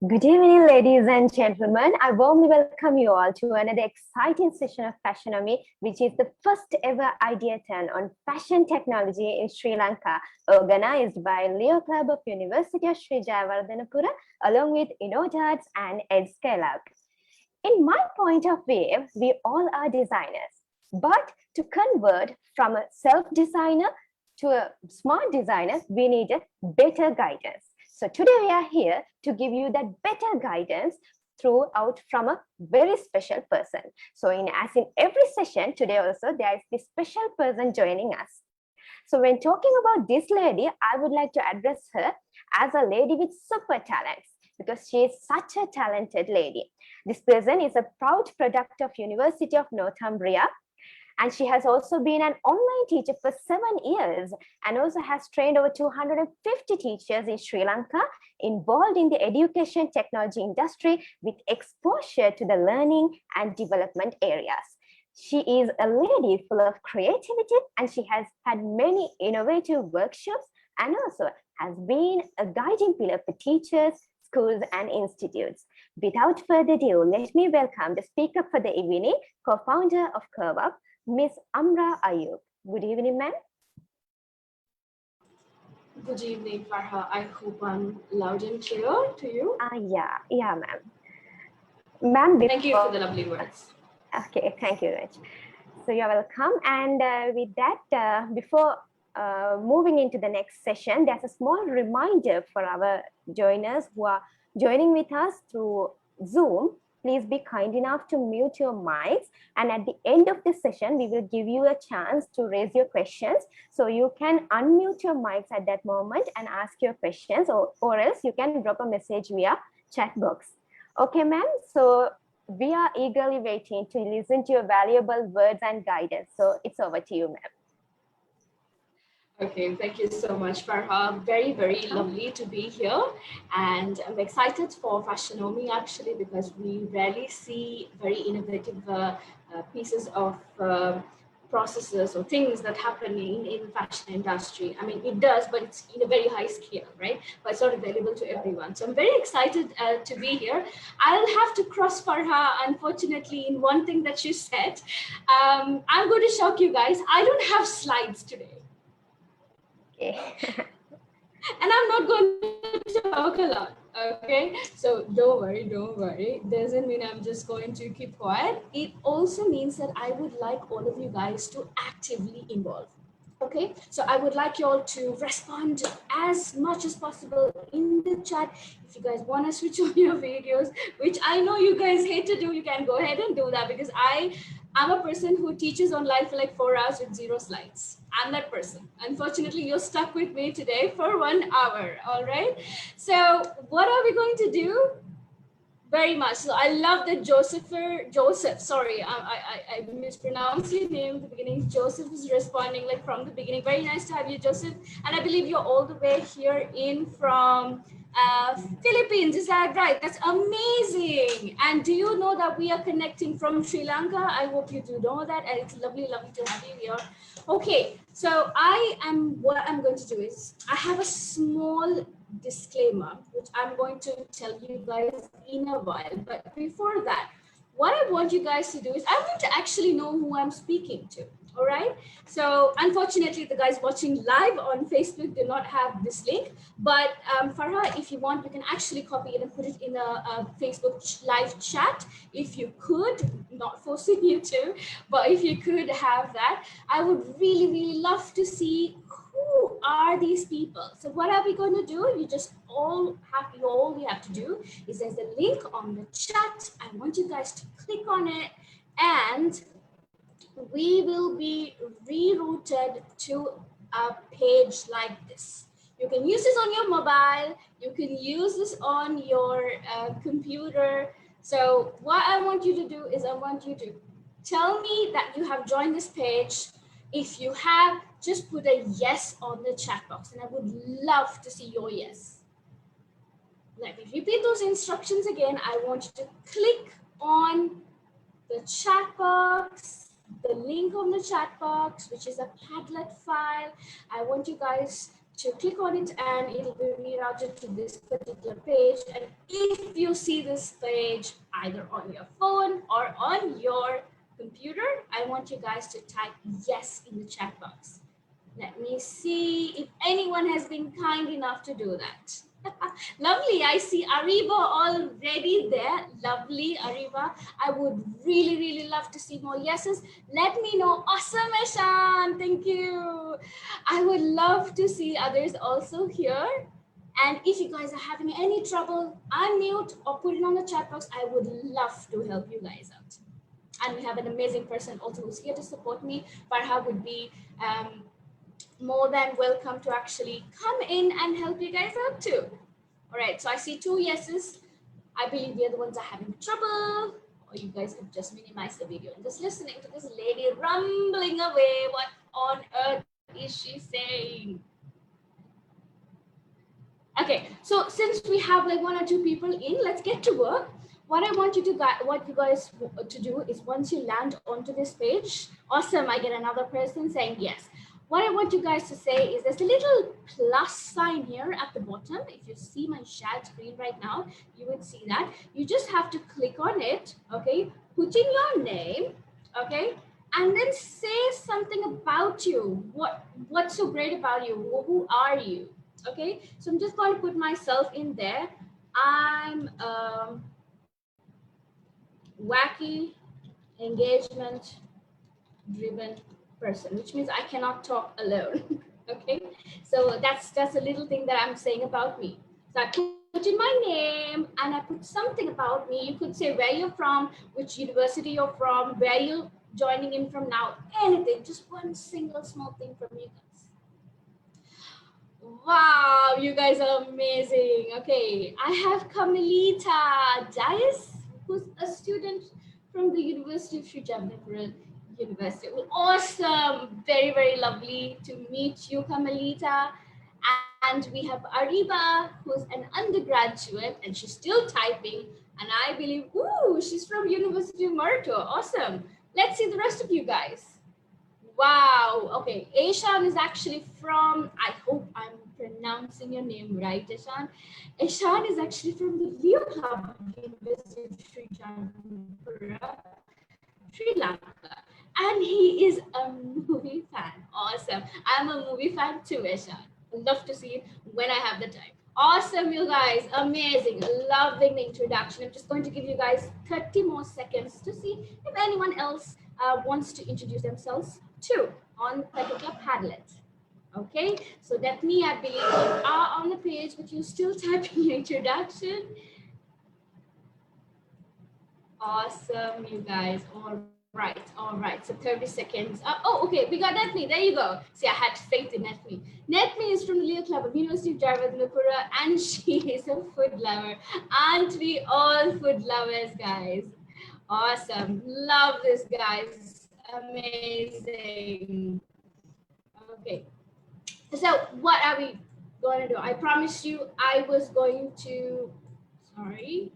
Good evening, ladies and gentlemen. I warmly welcome you all to another exciting session of Fashionomy, which is the first ever Ideathon on fashion technology in Sri Lanka, organized by Leo Club of University of Sri Jayawardhanapura, along with InnoDarts and EdScale. In my point of view, we all are designers, but to convert from a self-designer to a smart designer, we need a better guidance. So today we are here to give you that better guidance throughout from a very special person. So as in every session today also, there is this special person joining us. So when talking about this lady, I would like to address her as a lady with super talents because she is such a talented lady. This person is a proud product of University of Northumbria. And she has also been an online teacher for 7 years and also has trained over 250 teachers in Sri Lanka involved in the education technology industry with exposure to the learning and development areas. She is a lady full of creativity and she has had many innovative workshops and also has been a guiding pillar for teachers, schools and institutes. Without further ado, let me welcome the speaker for the evening, co-founder of Curve Up, Miss Amra Ayub. Good evening, ma'am. Good evening, Farha. I hope I'm loud and clear to you. Yeah, ma'am. Ma'am, thank you for the lovely words. Okay, thank you, Rich. So you're welcome. And with that, before moving into the next session, there's a small reminder for our joiners who are joining with us through Zoom. Please be kind enough to mute your mics. And at the end of this session, we will give you a chance to raise your questions. So you can unmute your mics at that moment and ask your questions, or else you can drop a message via chat box. Okay, ma'am. So we are eagerly waiting to listen to your valuable words and guidance. So it's over to you, ma'am. Okay, thank you so much, Farha. Very, very lovely to be here. And I'm excited for Fashionomy actually, because we rarely see very innovative pieces of processes or things that happen in fashion industry. I mean, it does, but it's in a very high scale, right? But it's not available to everyone. So I'm very excited to be here. I'll have to cross Farha, unfortunately, in one thing that you said. I'm going to shock you guys. I don't have slides today. Okay. And I'm not going to talk a lot, okay? So don't worry. Doesn't mean I'm just going to keep quiet. It also means that I would like all of you guys to actively involve. Okay, so I would like you all to respond as much as possible in the chat. If you guys want to switch on your videos, which I know you guys hate to do, you can go ahead and do that, because I'm a person who teaches online for like 4 hours with 0 slides. I'm that person. Unfortunately, you're stuck with me today for 1 hour. All right. So what are we going to do? Very much. So I love that Joseph, sorry, I mispronounced your name at the beginning. Joseph is responding like from the beginning. Very nice to have you, Joseph. And I believe you're all the way here in from Philippines. Is that right? That's amazing. And do you know that we are connecting from Sri Lanka? I hope you do know that. And it's lovely, lovely to have you here. Okay, so what I'm going to do is I have a small disclaimer, which I'm going to tell you guys in a while. But before that, what I want you guys to do is I want to actually know who I'm speaking to. All right. So unfortunately, the guys watching live on Facebook do not have this link. But Farha, if you want, you can actually copy it and put it in a Facebook live chat. If you could, not forcing you to, but if you could have that, I would really, really love to see who are these people. So what are we going to do? All we have to do is there's a link on the chat. I want you guys to click on it, and we will be rerouted to a page like this. You can use this on your mobile. You can use this on your computer. So what I want you to do is I want you to tell me that you have joined this page. If you have, just put a yes on the chat box, and I would love to see your yes. Let me repeat those instructions again. I want you to click on the chat box, the link on the chat box, which is a Padlet file. I want you guys to click on it, and it'll be rerouted to this particular page. And if you see this page either on your phone or on your computer, I want you guys to type yes in the chat box. Let me see if anyone has been kind enough to do that. Lovely. I see Ariba already there. Lovely, Ariba. I would really, really love to see more yeses. Let me know. Awesome, Eshan. Thank you. I would love to see others also here. And if you guys are having any trouble, unmute or put it on the chat box. I would love to help you guys out. And we have an amazing person also who's here to support me. Farha would be more than welcome to actually come in and help you guys out too. All right, so I see 2 yeses. I believe the other ones are having trouble, or you guys could just minimize the video and just listening to this lady rumbling away. What on earth is she saying? Okay, so since we have like 1 or 2 people in, let's get to work. What I want you guys to do is once you land onto this page, awesome, I get another person saying yes. What I want you guys to say is there's a little plus sign here at the bottom. If you see my shared screen right now, you would see that. You just have to click on it, okay? Put in your name, okay? And then say something about you. What's so great about you? Who are you? Okay, so I'm just going to put myself in there. I'm wacky, engagement driven person, which means I cannot talk alone. Okay, so that's a little thing that I'm saying about me. So I put in my name and I put something about me. You could say where you're from, which university you're from, where you're joining in from now, anything, just one single small thing from you guys. Wow, you guys are amazing. Okay, I have Kamalita Jais, who's a student from the University of Sri Jagannath University. Well, awesome. Very, very lovely to meet you, Kamalita. And we have Ariba, who's an undergraduate, and she's still typing. And I believe, ooh, she's from University of Marto. Awesome. Let's see the rest of you guys. Wow. Okay. Eshan is actually from, I hope I'm pronouncing your name right, Eshan. Eshan is actually from the Leo Club, University of Sri Jagannath, Sri Lanka. And he is a movie fan. Awesome. I'm a movie fan too, Eshan. I'd love to see it when I have the time. Awesome, you guys. Amazing. Loving the introduction. I'm just going to give you guys 30 more seconds to see if anyone else wants to introduce themselves too. on particular Padlet. Okay, so Daphne, I believe you are on the page, but you're still typing your introduction. Awesome, you guys. All right. So 30 seconds. Oh, okay. We got Netme. There you go. See, I had faith in Netme. Netme is from the Leo Club of University of Jayawardhanapura, and she is a food lover. Aren't we all food lovers, guys? Awesome. Love this, guys. Amazing. Okay. So what are we going to do? I promised you I was going to, sorry.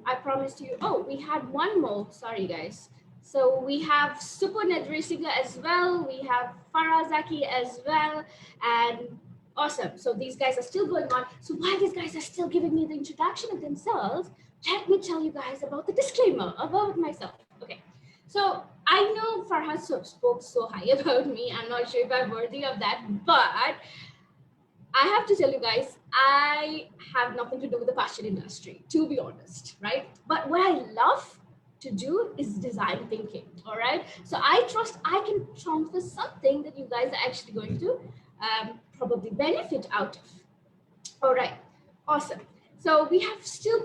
I promised you, oh, we had one more, sorry guys. So we have Super Nedrisiga as well. We have Farazaki as well. And awesome. So these guys are still going on. So while these guys are still giving me the introduction of themselves, let me tell you guys about the disclaimer about myself. Okay. So I know Farhad spoke so high about me. I'm not sure if I'm worthy of that, but I have to tell you guys, I have nothing to do with the fashion industry, to be honest, right? But what I love to do is design thinking, all right? So I trust I can transfer something that you guys are actually going to probably benefit out of. All right, awesome. So we have still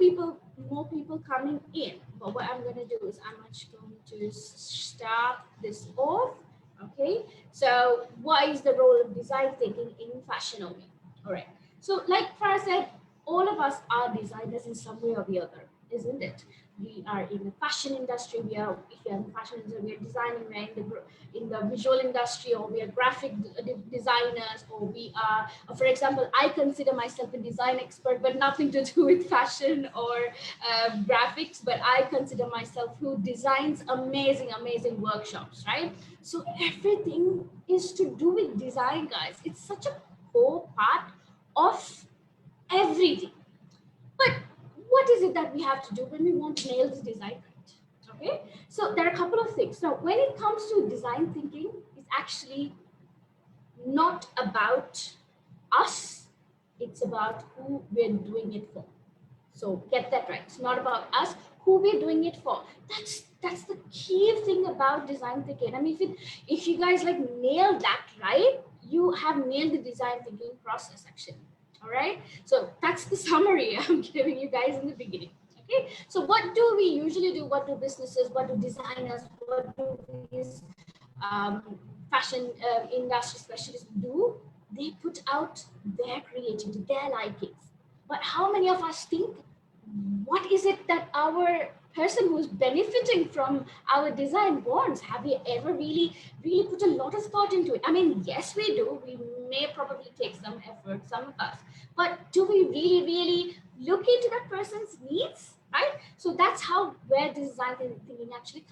more people coming in, but what I'm gonna do is I'm actually going to start this off, okay? So what is the role of design thinking in Fashionomy? All right, so like Farah said, all of us are designers in some way or the other, isn't it? We are in the fashion industry, if you're in the fashion industry, we are designing, we're in the visual industry, or we are graphic designers, or we are, for example, I consider myself a design expert, but nothing to do with fashion or graphics, but I consider myself who designs amazing, amazing workshops, right? So everything is to do with design, guys. It's such a core part of everything. But what is it that we have to do when we want to nail this design right? Okay, so there are a couple of things. Now, when it comes to design thinking, it's actually not about us, it's about who we're doing it for. So get that right. It's not about us, who we're doing it for. That's the key thing about design thinking. I mean, if you guys like nail that right, you have nailed the design thinking process actually. All right, so that's the summary I'm giving you guys in the beginning. Okay, so what do we usually do? What do businesses, what do designers, what do these fashion industry specialists do? They put out their creativity, their likings. But how many of us think, what is it that our person who's benefiting from our design wants? Have we ever really put a lot of thought into it? I mean, yes, we do. We may probably take some effort, some of us, but do we really look into that person's needs, right? So that's where design thinking actually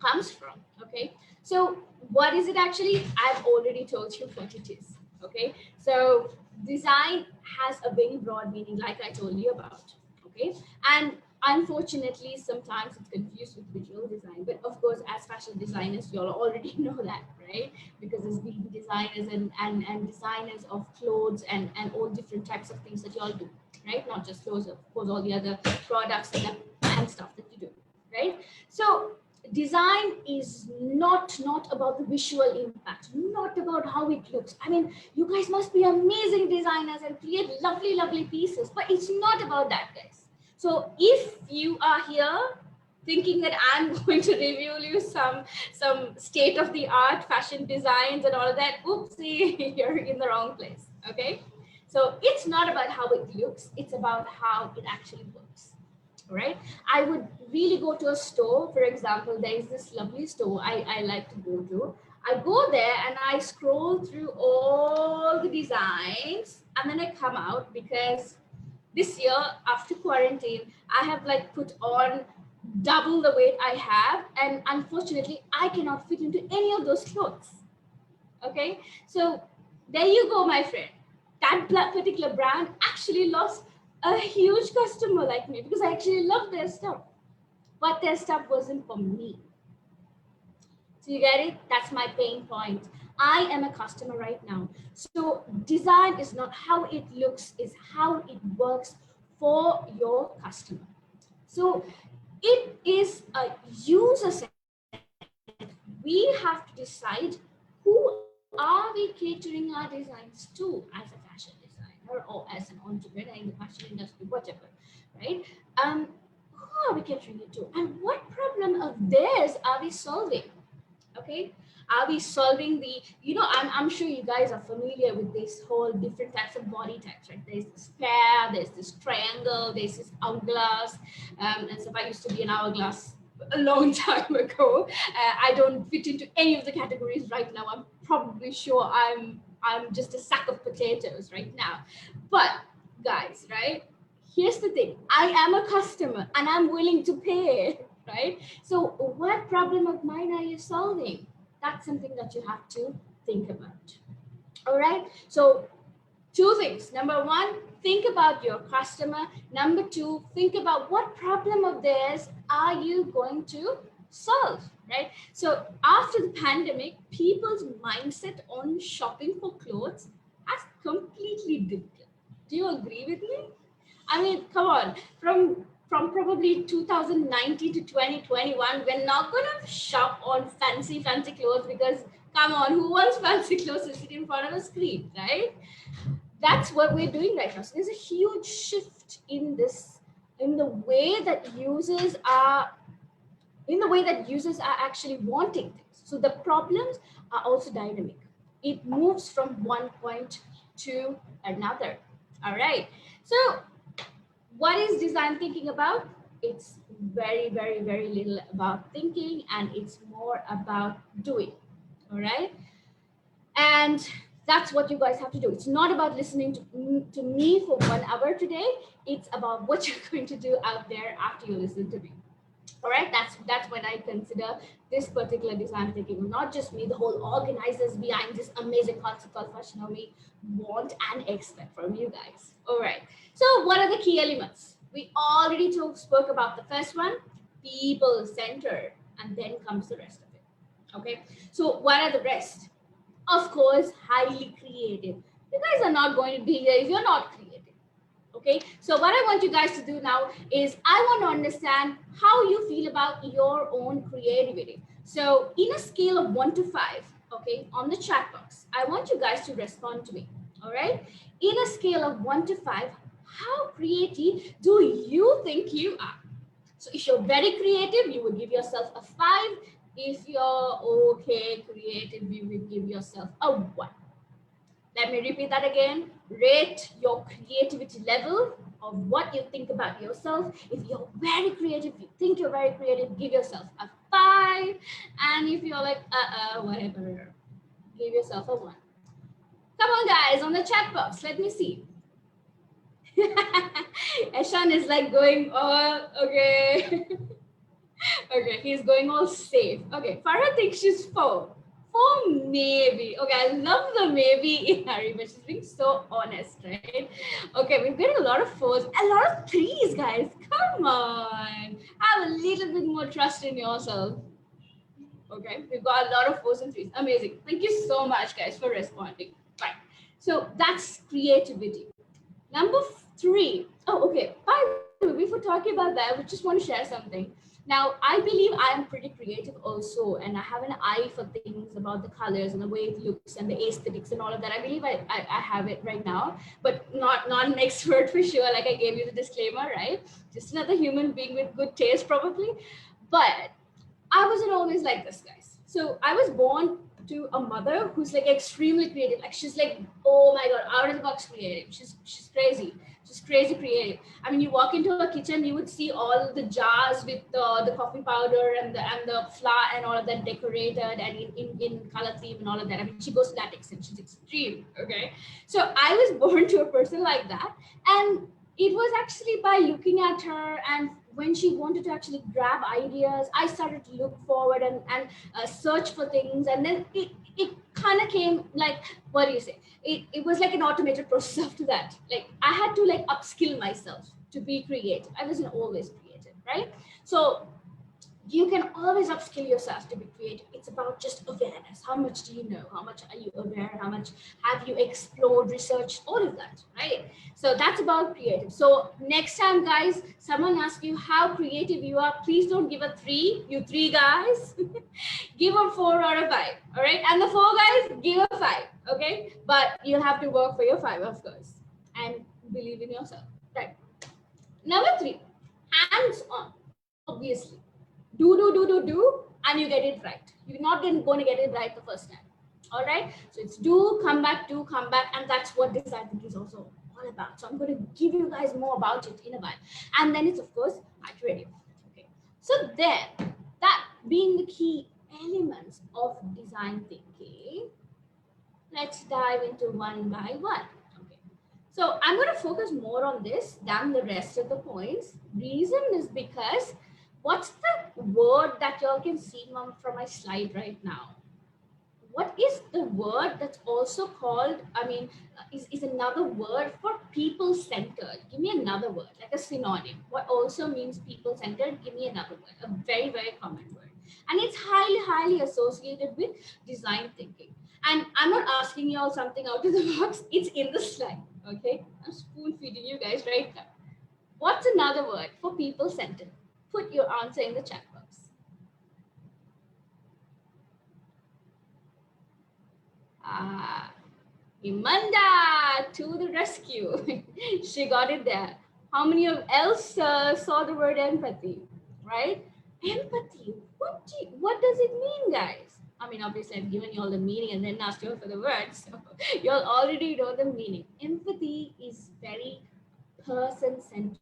comes from. Okay, so what is it actually? I've already told you what it is. Okay, so design has a very broad meaning, like I told you about. Okay, and unfortunately sometimes it's confused with visual design, but of course as fashion designers you all already know that, right? Because as being designers and designers of clothes and all different types of things that you all do, right? Not just clothes, of course, all the other products and stuff that you do, right? So design is not about the visual impact, not about how it looks. I mean, you guys must be amazing designers and create lovely pieces, but it's not about that, guys. So if you are here thinking that I'm going to review you some state of the art fashion designs and all of that, oopsie, you're in the wrong place. Okay, so it's not about how it looks, it's about how it actually works. Right, I would really go to a store. For example, there is this lovely store I like to go to. I go there and I scroll through all the designs, and then I come out, because this year after quarantine I have like put on double the weight I have, and unfortunately I cannot fit into any of those clothes. Okay, so there you go, my friend. That particular brand actually lost a huge customer like me, because I actually love their stuff, but their stuff wasn't for me. So you get it? That's my pain point. I am a customer right now. So design is not how it looks, is how it works for your customer. So it is a user set. We have to decide who are we catering our designs to as a fashion designer or as an entrepreneur in the fashion industry, whatever, right? Who are we catering it to? And what problem of theirs are we solving? Okay, are we solving the, I'm sure you guys are familiar with this whole different types of body types, right? There's this pear, there's this triangle, there's this hourglass, and so I used to be an hourglass a long time ago. I don't fit into any of the categories right now. I'm probably sure I'm just a sack of potatoes right now. But guys, right, here's the thing, I am a customer and I'm willing to pay, right? So what problem of mine are you solving? That's something that you have to think about. All right, so two things. Number one, think about your customer. Number two, think about what problem of theirs are you going to solve, right? So after the pandemic, people's mindset on shopping for clothes has completely dipped. Do you agree with me? I mean, come on, from probably 2019 to 2021, we're not going to shop on fancy clothes because, come on, who wants fancy clothes to sit in front of a screen, right? That's what we're doing right now. So there's a huge shift in the way that users are actually wanting things. So the problems are also dynamic. It moves from one point to another. All right. So what is design thinking about? It's very, very, very little about thinking, and it's more about doing. All right. And that's what you guys have to do. It's not about listening to me for 1 hour today. It's about what you're going to do out there after you listen to me. All right, that's when I consider this particular design thinking. Not just me, the whole organizers behind this amazing concept called Fashionomy want and expect from you guys. All right, so what are the key elements? We already spoke about the first one, people centered, and then comes the rest of it. Okay, so what are the rest? Of course, highly creative. You guys are not going to be here if you're not creative. Okay, so what I want you guys to do now is I want to understand how you feel about your own creativity. So in a scale of 1 to 5, okay, on the chat box, I want you guys to respond to me. All right, in a scale of 1 to 5, how creative do you think you are? So if you're very creative, you would give yourself a 5. If you're okay creative, you will give yourself a 1. Let me repeat that again. Rate your creativity level of what you think about yourself. If you're very creative, you think you're very creative, give yourself a 5. And if you're like, whatever, give yourself a 1. Come on, guys, on the chat box. Let me see. Eshan is like going, oh, okay. Okay, he's going all safe. Okay, Farah thinks she's 4. 4 maybe. Okay, I love the maybe in Harry, but she's being so honest, right? Okay, we're getting a lot of 4s, a lot of 3s, guys. Come on. Have a little bit more trust in yourself. Okay, we've got a lot of 4s and 3s. Amazing. Thank you so much, guys, for responding. Right. So that's creativity. Number 3. Oh, okay. By the way, before talking about that, I just want to share something. Now, I believe I am pretty creative also, and I have an eye for things about the colors and the way it looks and the aesthetics and all of that. I believe I have it right now, but not an expert for sure, like I gave you the disclaimer, right? Just another human being with good taste probably. But I wasn't always like this, guys. So I was born to a mother who's like extremely creative. Like she's like, oh my God, out of the box creative. She's crazy. She's crazy creative. I mean, you walk into her kitchen, you would see all the jars with the coffee powder and the flour and all of that decorated and in color theme and all of that. I mean, she goes to that extent. She's extreme. Okay. So I was born to a person like that. And it was actually by looking at her, and when she wanted to actually grab ideas, I started to look forward and search for things. And then it kind of came like, what do you say? It was like an automated process after that. Like I had to like upskill myself to be creative. I wasn't always creative, right? So you can always upskill yourself to be creative. It's about just awareness. How much do you know? How much are you aware? How much have you explored, researched, all of that, right? So that's about creative. So next time, guys, someone asks you how creative you are, please don't give a 3, you 3 guys. Give a 4 or a 5, all right? And the 4 guys, give a 5, okay? But you'll have to work for your 5, of course, and believe in yourself, right? Number 3, hands on, obviously. Do, and you get it right. You're not going to get it right the first time. All right. So it's do, come back, and that's what design thinking is also all about. So I'm going to give you guys more about it in a while. And then it's, of course, iterative. Okay. So then, that being the key elements of design thinking, let's dive into one by one. Okay. So I'm going to focus more on this than the rest of the points. Reason is because what's the word that y'all can see from my slide right now? What is the word that's also called, is another word for people-centered? Give me another word, like a synonym. What also means people-centered? Give me another word, a very, very common word. And it's highly, highly associated with design thinking. And I'm not asking you all something out of the box. It's in the slide, okay? I'm spoon feeding you guys right now. What's another word for people-centered? Put your answer in the chat box. Imanda to the rescue. She got it there. How many of else saw the word empathy, right? Empathy. What does it mean, guys? I mean, obviously, I've given you all the meaning and then asked you for the words. So you'll already know the meaning. Empathy is very person-centered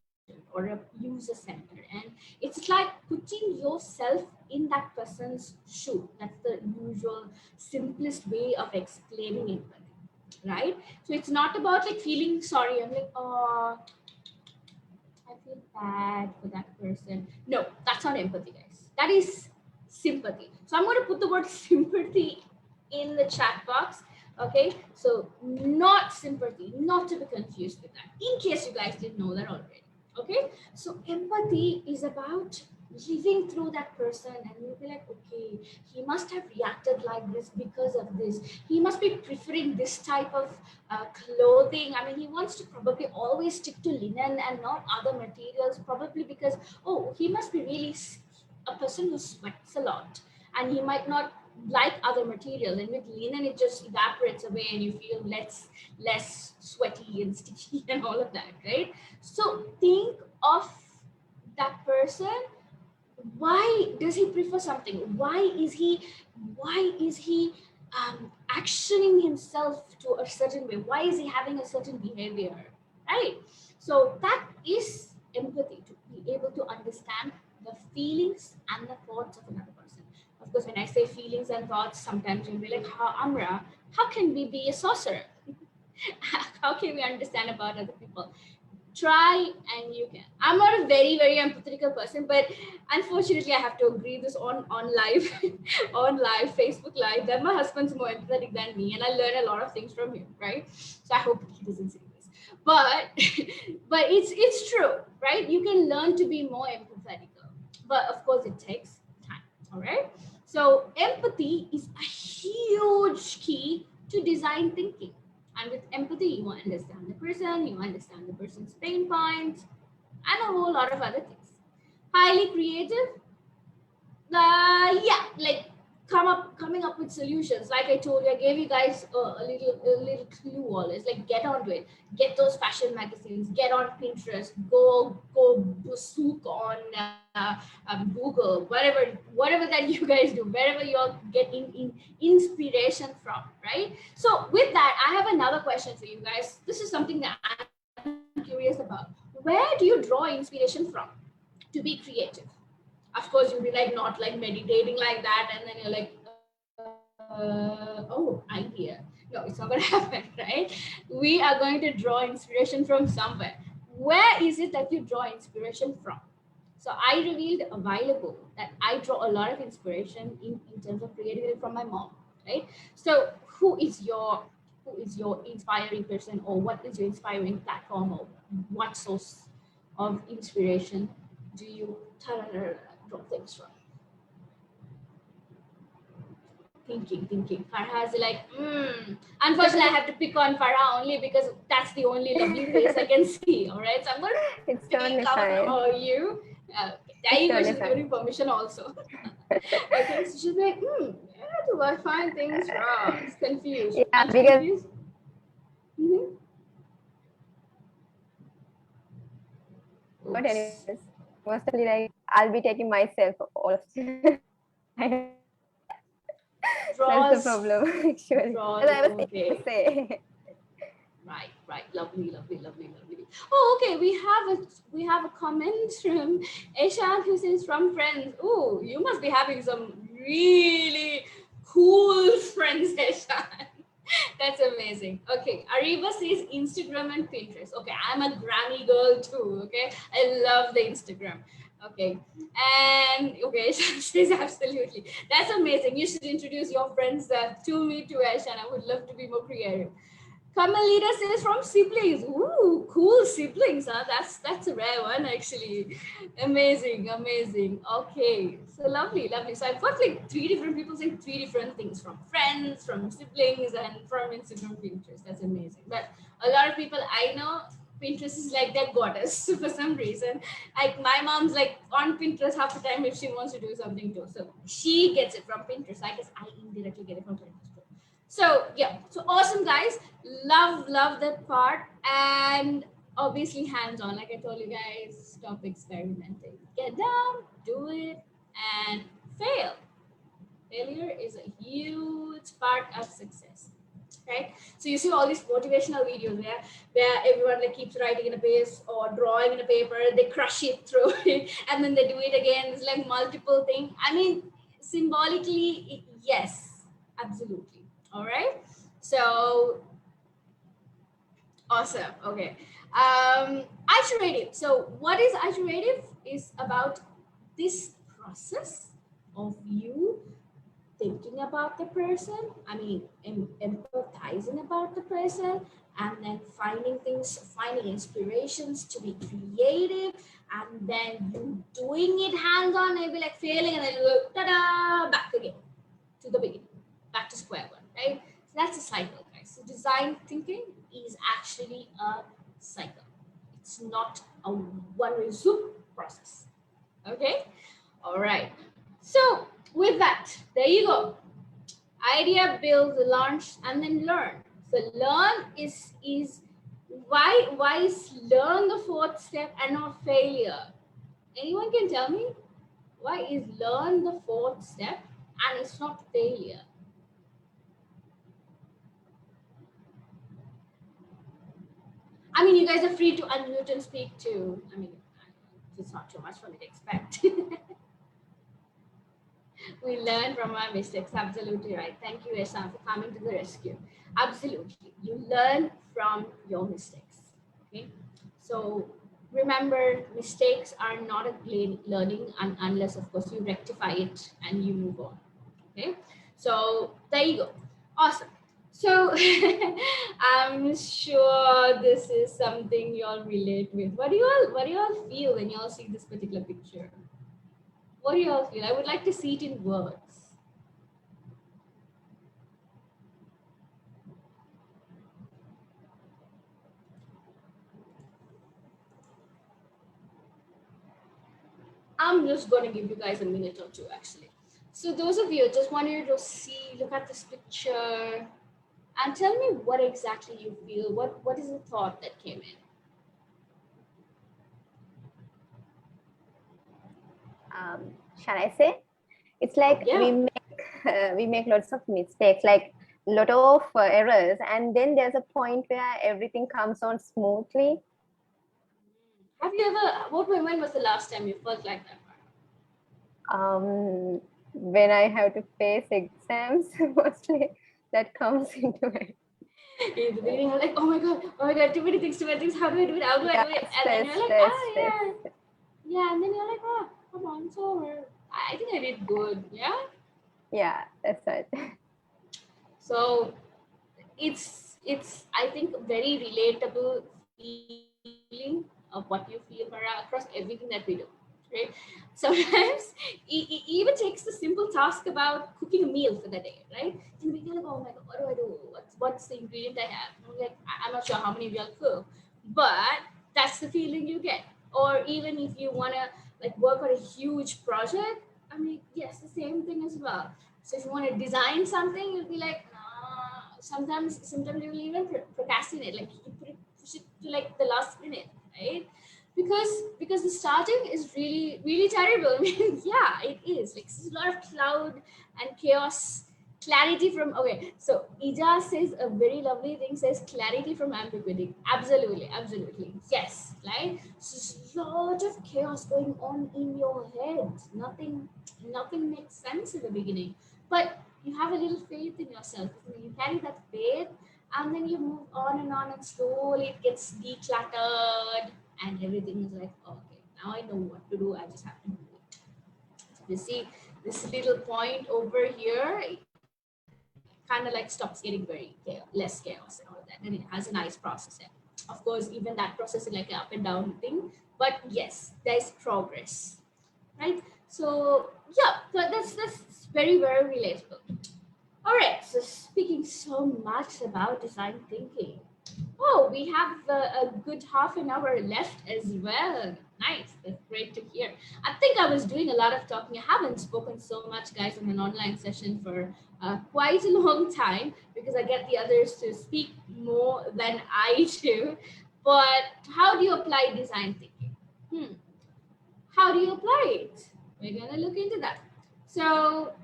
or a user-centered, and it's like putting yourself in that person's shoe. That's the usual simplest way of explaining empathy, right? So it's not about like feeling sorry. I'm like, oh, I feel bad for that person. No, that's not empathy, guys. That is sympathy. So I'm going to put the word sympathy in the chat box. Okay, so not sympathy, not to be confused with that, in case you guys didn't know that already. Okay, so empathy is about living through that person, and you'll be like, okay, he must have reacted like this because of this. He must be preferring this type of clothing. I mean, he wants to probably always stick to linen and not other materials, probably because, oh, he must be really a person who sweats a lot, and he might not like other materials, and with linen it just evaporates away and you feel less sweaty and sticky and all of that, right? So think of that person. Why does he prefer something? Why is he actioning himself to a certain way? Why is he having a certain behavior, right? So that is empathy, to be able to understand the feelings and the thoughts of another person. Of course, when I say feelings and thoughts, sometimes you'll be like, Amra, how can we be a sorcerer? How can we understand about other people? Try and you can. I'm not a very, very empathetical person, but unfortunately I have to agree this on live, on live, Facebook Live, that my husband's more empathetic than me, and I learn a lot of things from him, right? So I hope he doesn't see this. But it's true, right? You can learn to be more empathetic, but of course it takes time. All right. So empathy is a huge key to design thinking. And with empathy, you understand the person, you understand the person's pain points, and a whole lot of other things. Highly creative, yeah, like coming up with solutions. Like I told you, I gave you guys a little clue always. Like get onto it, get those fashion magazines, get on Pinterest, go sook on Google, whatever that you guys do, wherever you're getting inspiration from, right? So with that, I have another question for you guys. This is something that I'm curious about. Where do you draw inspiration from to be creative? Of course, you'll be like not like meditating like that, and then you're like, oh, idea. No, it's not going to happen, right? We are going to draw inspiration from somewhere. Where is it that you draw inspiration from? So I revealed a while ago that I draw a lot of inspiration in terms of creativity from my mom, right? So who is your inspiring person, or what is your inspiring platform, or what source of inspiration do you draw things from? Thinking. Farha's like, unfortunately, I have to pick on Farah only because that's the only lovely face I can see. All right, so I'm going to It's totally cover fine. you. There you go. She's giving permission also. Okay, so she's like, do I find things wrong? It's confused. Yeah, I'm because confused. Mhm. but Oops. anyways, mostly like I'll be taking myself all of that's the Draws. problem actually. Draws. As I was saying to Okay. say. Right, right. Lovely, lovely, lovely, lovely. Oh, okay. We have a comment from Eshan who says from friends. Oh, you must be having some really cool friends, Eshan. That's amazing. Okay, Ariba says Instagram and Pinterest. Okay, I'm a Grammy girl too. Okay, I love the Instagram. Okay, and okay, she says absolutely. That's amazing. You should introduce your friends to me too, Eshan. I would love to be more creative. Kamalita says from siblings. Ooh, cool siblings, huh? That's a rare one actually. Amazing, amazing. Okay, so lovely, lovely. So I've got like three different people saying three different things from friends, from siblings, and from Instagram, Pinterest. That's amazing. But a lot of people I know, Pinterest is like their goddess for some reason. Like my mom's like on Pinterest half the time if she wants to do something too. So she gets it from Pinterest. I guess I indirectly get it from Pinterest too. So yeah, so awesome guys. Love that part. And obviously hands-on, like I told you guys, stop experimenting, get down, do it, and fail. Failure is a huge part of success, right? So you see all these motivational videos where everyone like keeps writing in a page or drawing in a paper, they crush it through it, and then they do it again. It's like multiple things. I mean, symbolically, yes, absolutely. All right. So awesome. Okay. Iterative. So what is iterative? Is about this process of you thinking about the person, I mean, empathizing about the person, and then finding things, finding inspirations to be creative, and then you doing it hands on, maybe like failing, and then you go, ta da, back again to the beginning, back to square one, right? So that's a cycle, guys. So design thinking is actually a cycle. It's not a one-way zoom process. Okay? All right. So with that, there you go. Idea, build, launch, and then learn. So learn is why is learn the fourth step and not failure? Anyone can tell me why is learn the fourth step and it's not failure? I mean, you guys are free to unmute and speak too. I mean, it's not too much for me to expect. We learn from our mistakes. Absolutely right. Thank you, Eshan, for coming to the rescue. Absolutely. You learn from your mistakes. Okay. So remember, mistakes are not a learning unless, of course, you rectify it and you move on. Okay. So there you go. Awesome. So I'm sure this is something you all relate with. What do you all feel when you all see this particular picture? What do you all feel? I would like to see it in words. I'm just going to give you guys a minute or two, actually. So those of you, just want you to see, look at this picture, and tell me what exactly you feel. What is the thought that came in? Shall I say? It's like Yeah. we make lots of mistakes, like lot of errors, and then there's a point where everything comes on smoothly. Have you ever? When was the last time you felt like that? When I have to face exams, mostly that comes into it. In the beginning, you're like, oh my god, too many things, how do I do it, how do I Yeah, do it? And then stress, you're like, stress, oh stress. yeah. Yeah, and then you're like, oh, come on, it's over. I think I did good, yeah? Yeah, that's right. So it's I think very relatable feeling of what you feel across everything that we do, right? Sometimes it even takes the simple task about cooking a meal for the day, right? And we feel like, oh my god, what do I do? What's the ingredient I have? I'm like, I'm not sure how many of y'all cook, but that's the feeling you get. Or even if you wanna like work on a huge project, I mean, yes, the same thing as well. So if you want to design something, you'll be like, nah. Sometimes you'll even procrastinate, like you push it to like the last minute, right? Because the starting is really terrible. I mean, yeah, it is. Like there's a lot of cloud and chaos. Clarity from, okay, so Ija says a very lovely thing, says clarity from ambiguity. Absolutely, yes, right? So there's a lot of chaos going on in your head. Nothing makes sense in the beginning, but you have a little faith in yourself. You carry that faith, and then you move on, and slowly it gets decluttered, and everything is like, okay, now I know what to do. I just have to do it. So you see this little point over here, kind of like stops getting very less chaos and all of that, and it has a nice process. Of course, even that process is like an up and down thing, but yes, there's progress, right? So yeah, so that's very relatable. All right, so speaking so much about design thinking, oh, we have a good half an hour left as well. Nice, that's great to hear. I think I was doing a lot of talking. I haven't spoken so much, guys, in an online session for quite a long time because I get the others to speak more than I do. But how do you apply design thinking? How do you apply it? We're going to look into that. So,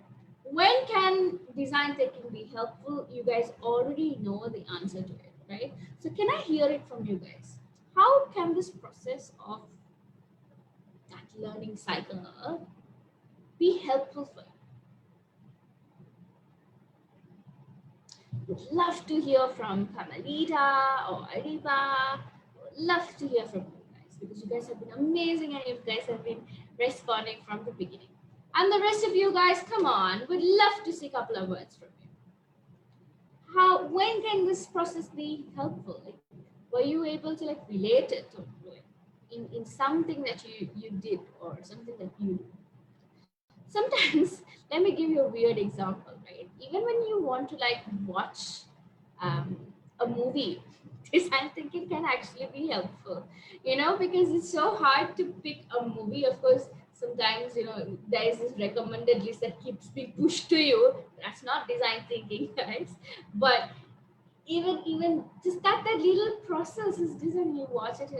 when can design thinking be helpful? You guys already know the answer to it, right? So, can I hear it from you guys? How can this process of that learning cycle be helpful for you? Would love to hear from Kamalita or Ariba. Would love to hear from you guys because you guys have been amazing and you guys have been responding from the beginning. And the rest of you guys, come on, would love to see a couple of words from you. When can this process be helpful? Like, were you able to like relate it to in something that you did or something that you do? Sometimes, let me give you a weird example, right? Even when you want to like watch a movie, design thinking can actually be helpful, because it's so hard to pick a movie. Of course, sometimes, there is this recommended list that keeps being pushed to you. That's not design thinking, guys. But even just that little process is design. You watch it,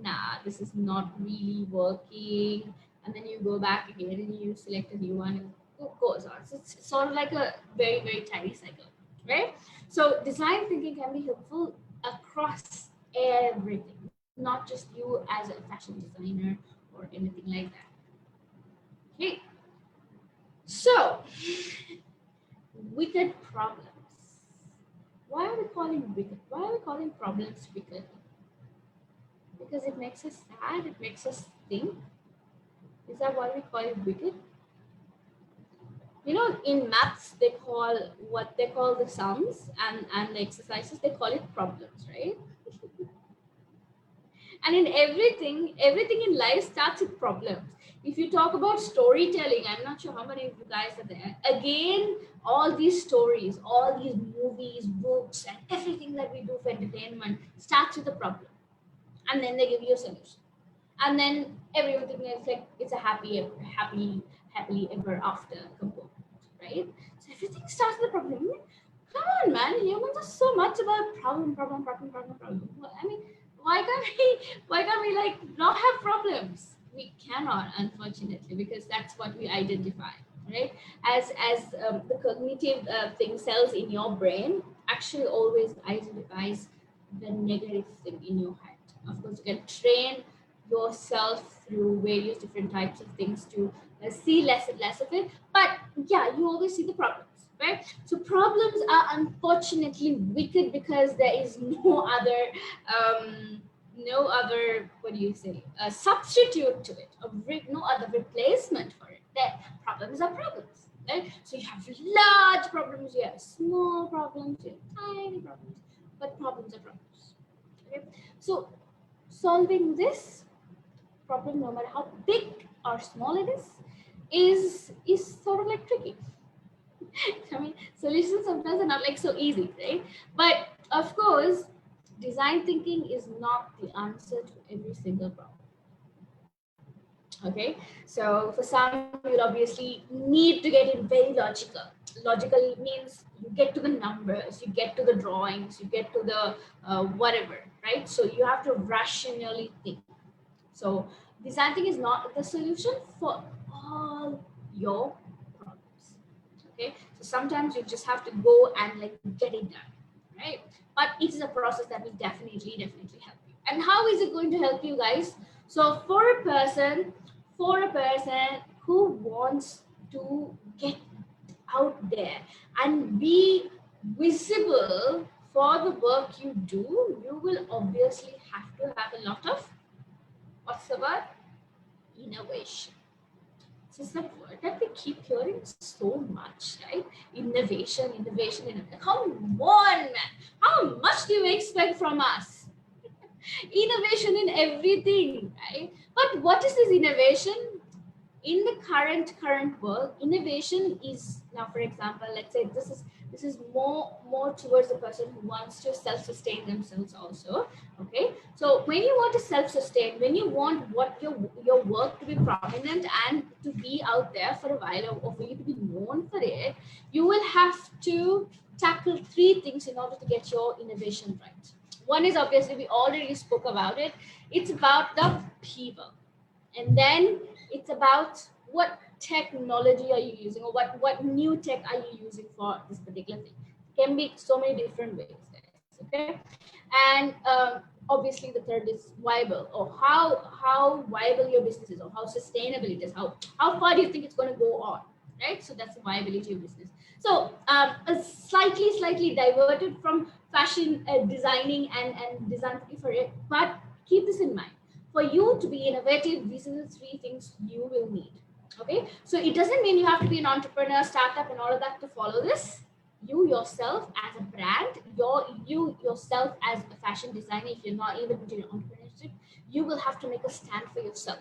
nah, this is not really working, and then you go back again and you select a new one and it goes on. So it's sort of like a very tiny cycle, right? So design thinking can be helpful across everything, not just you as a fashion designer or anything like that. Okay, so wicked problems. Why are we calling wicked? Why are we calling problems wicked? Because it makes us sad, it makes us think. Is that why we call it wicked? In maths, they call what they call the sums and the exercises, they call it problems, right? And in everything in life starts with problems. If you talk about storytelling, I'm not sure how many of you guys are there. Again, all these stories, all these movies, books, and everything that we do for entertainment starts with a problem. And then they give you a solution. And then everything is like it's a happily ever after component, right? So everything starts with a problem. Come on, man. Humans are so much about problem. Well, I mean, why can't we like not have problems? We cannot, unfortunately, because that's what we identify, right? As the cognitive thing cells in your brain actually always identifies the negative thing in your head. Of course, you can train yourself through various different types of things to see less and less of it. But yeah, you always see the problems, right? So problems are unfortunately wicked because there is no other, what do you say, a substitute to it, no other replacement for it. That problems are problems, right? So you have large problems, you have small problems, you have tiny problems, but problems are problems. Okay? So solving this problem, no matter how big or small it is sort of like tricky. I mean, solutions sometimes are not like so easy, right? But of course, design thinking is not the answer to every single problem. Okay, so for some, you'll obviously need to get it very logical. Logical means you get to the numbers, you get to the drawings, you get to the whatever, right? So you have to rationally think. So design thinking is not the solution for all your problems. Okay, so sometimes you just have to go and like get it done, right? But it is a process that will definitely help you. And how is it going to help you guys? So for a person who wants to get out there and be visible for the work you do, you will obviously have to have a lot of, what's the word? Innovation. This is the word that we keep hearing so much, right? Innovation. Come on, man. How much do you expect from us? Innovation in everything, right? But what is this innovation? In the current world, innovation is, now for example, let's say this is more towards the person who wants to self-sustain themselves also. Okay, so when you want to self-sustain, when you want what your work to be prominent and to be out there for a while, or for you to be known for it, you will have to tackle three things in order to get your innovation right. One is, obviously, we already spoke about it. It's about the people. And then it's about what technology are you using, or what new tech are you using for this particular thing. It can be so many different ways, guys. Okay, and obviously the third is viable, or how viable your business is, or how sustainable it is. How far do you think it's going to go on, right? So that's the viability of business. So a slightly diverted from fashion designing and design for it, but keep this in mind. For you to be innovative, these are the three things you will need. Okay, so it doesn't mean you have to be an entrepreneur, startup, and all of that to follow this. You yourself as a brand, you yourself as a fashion designer, if you're not even doing entrepreneurship, you will have to make a stand for yourself.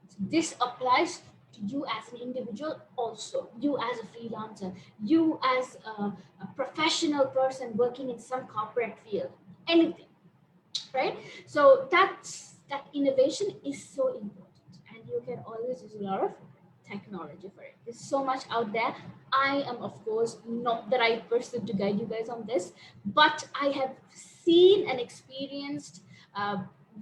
So this applies to you as an individual, also you as a freelancer, you as a professional person working in some corporate field, anything, right? So that innovation is so important, and you can always use a lot of technology for it. There's so much out there. I am, of course, not the right person to guide you guys on this, but I have seen and experienced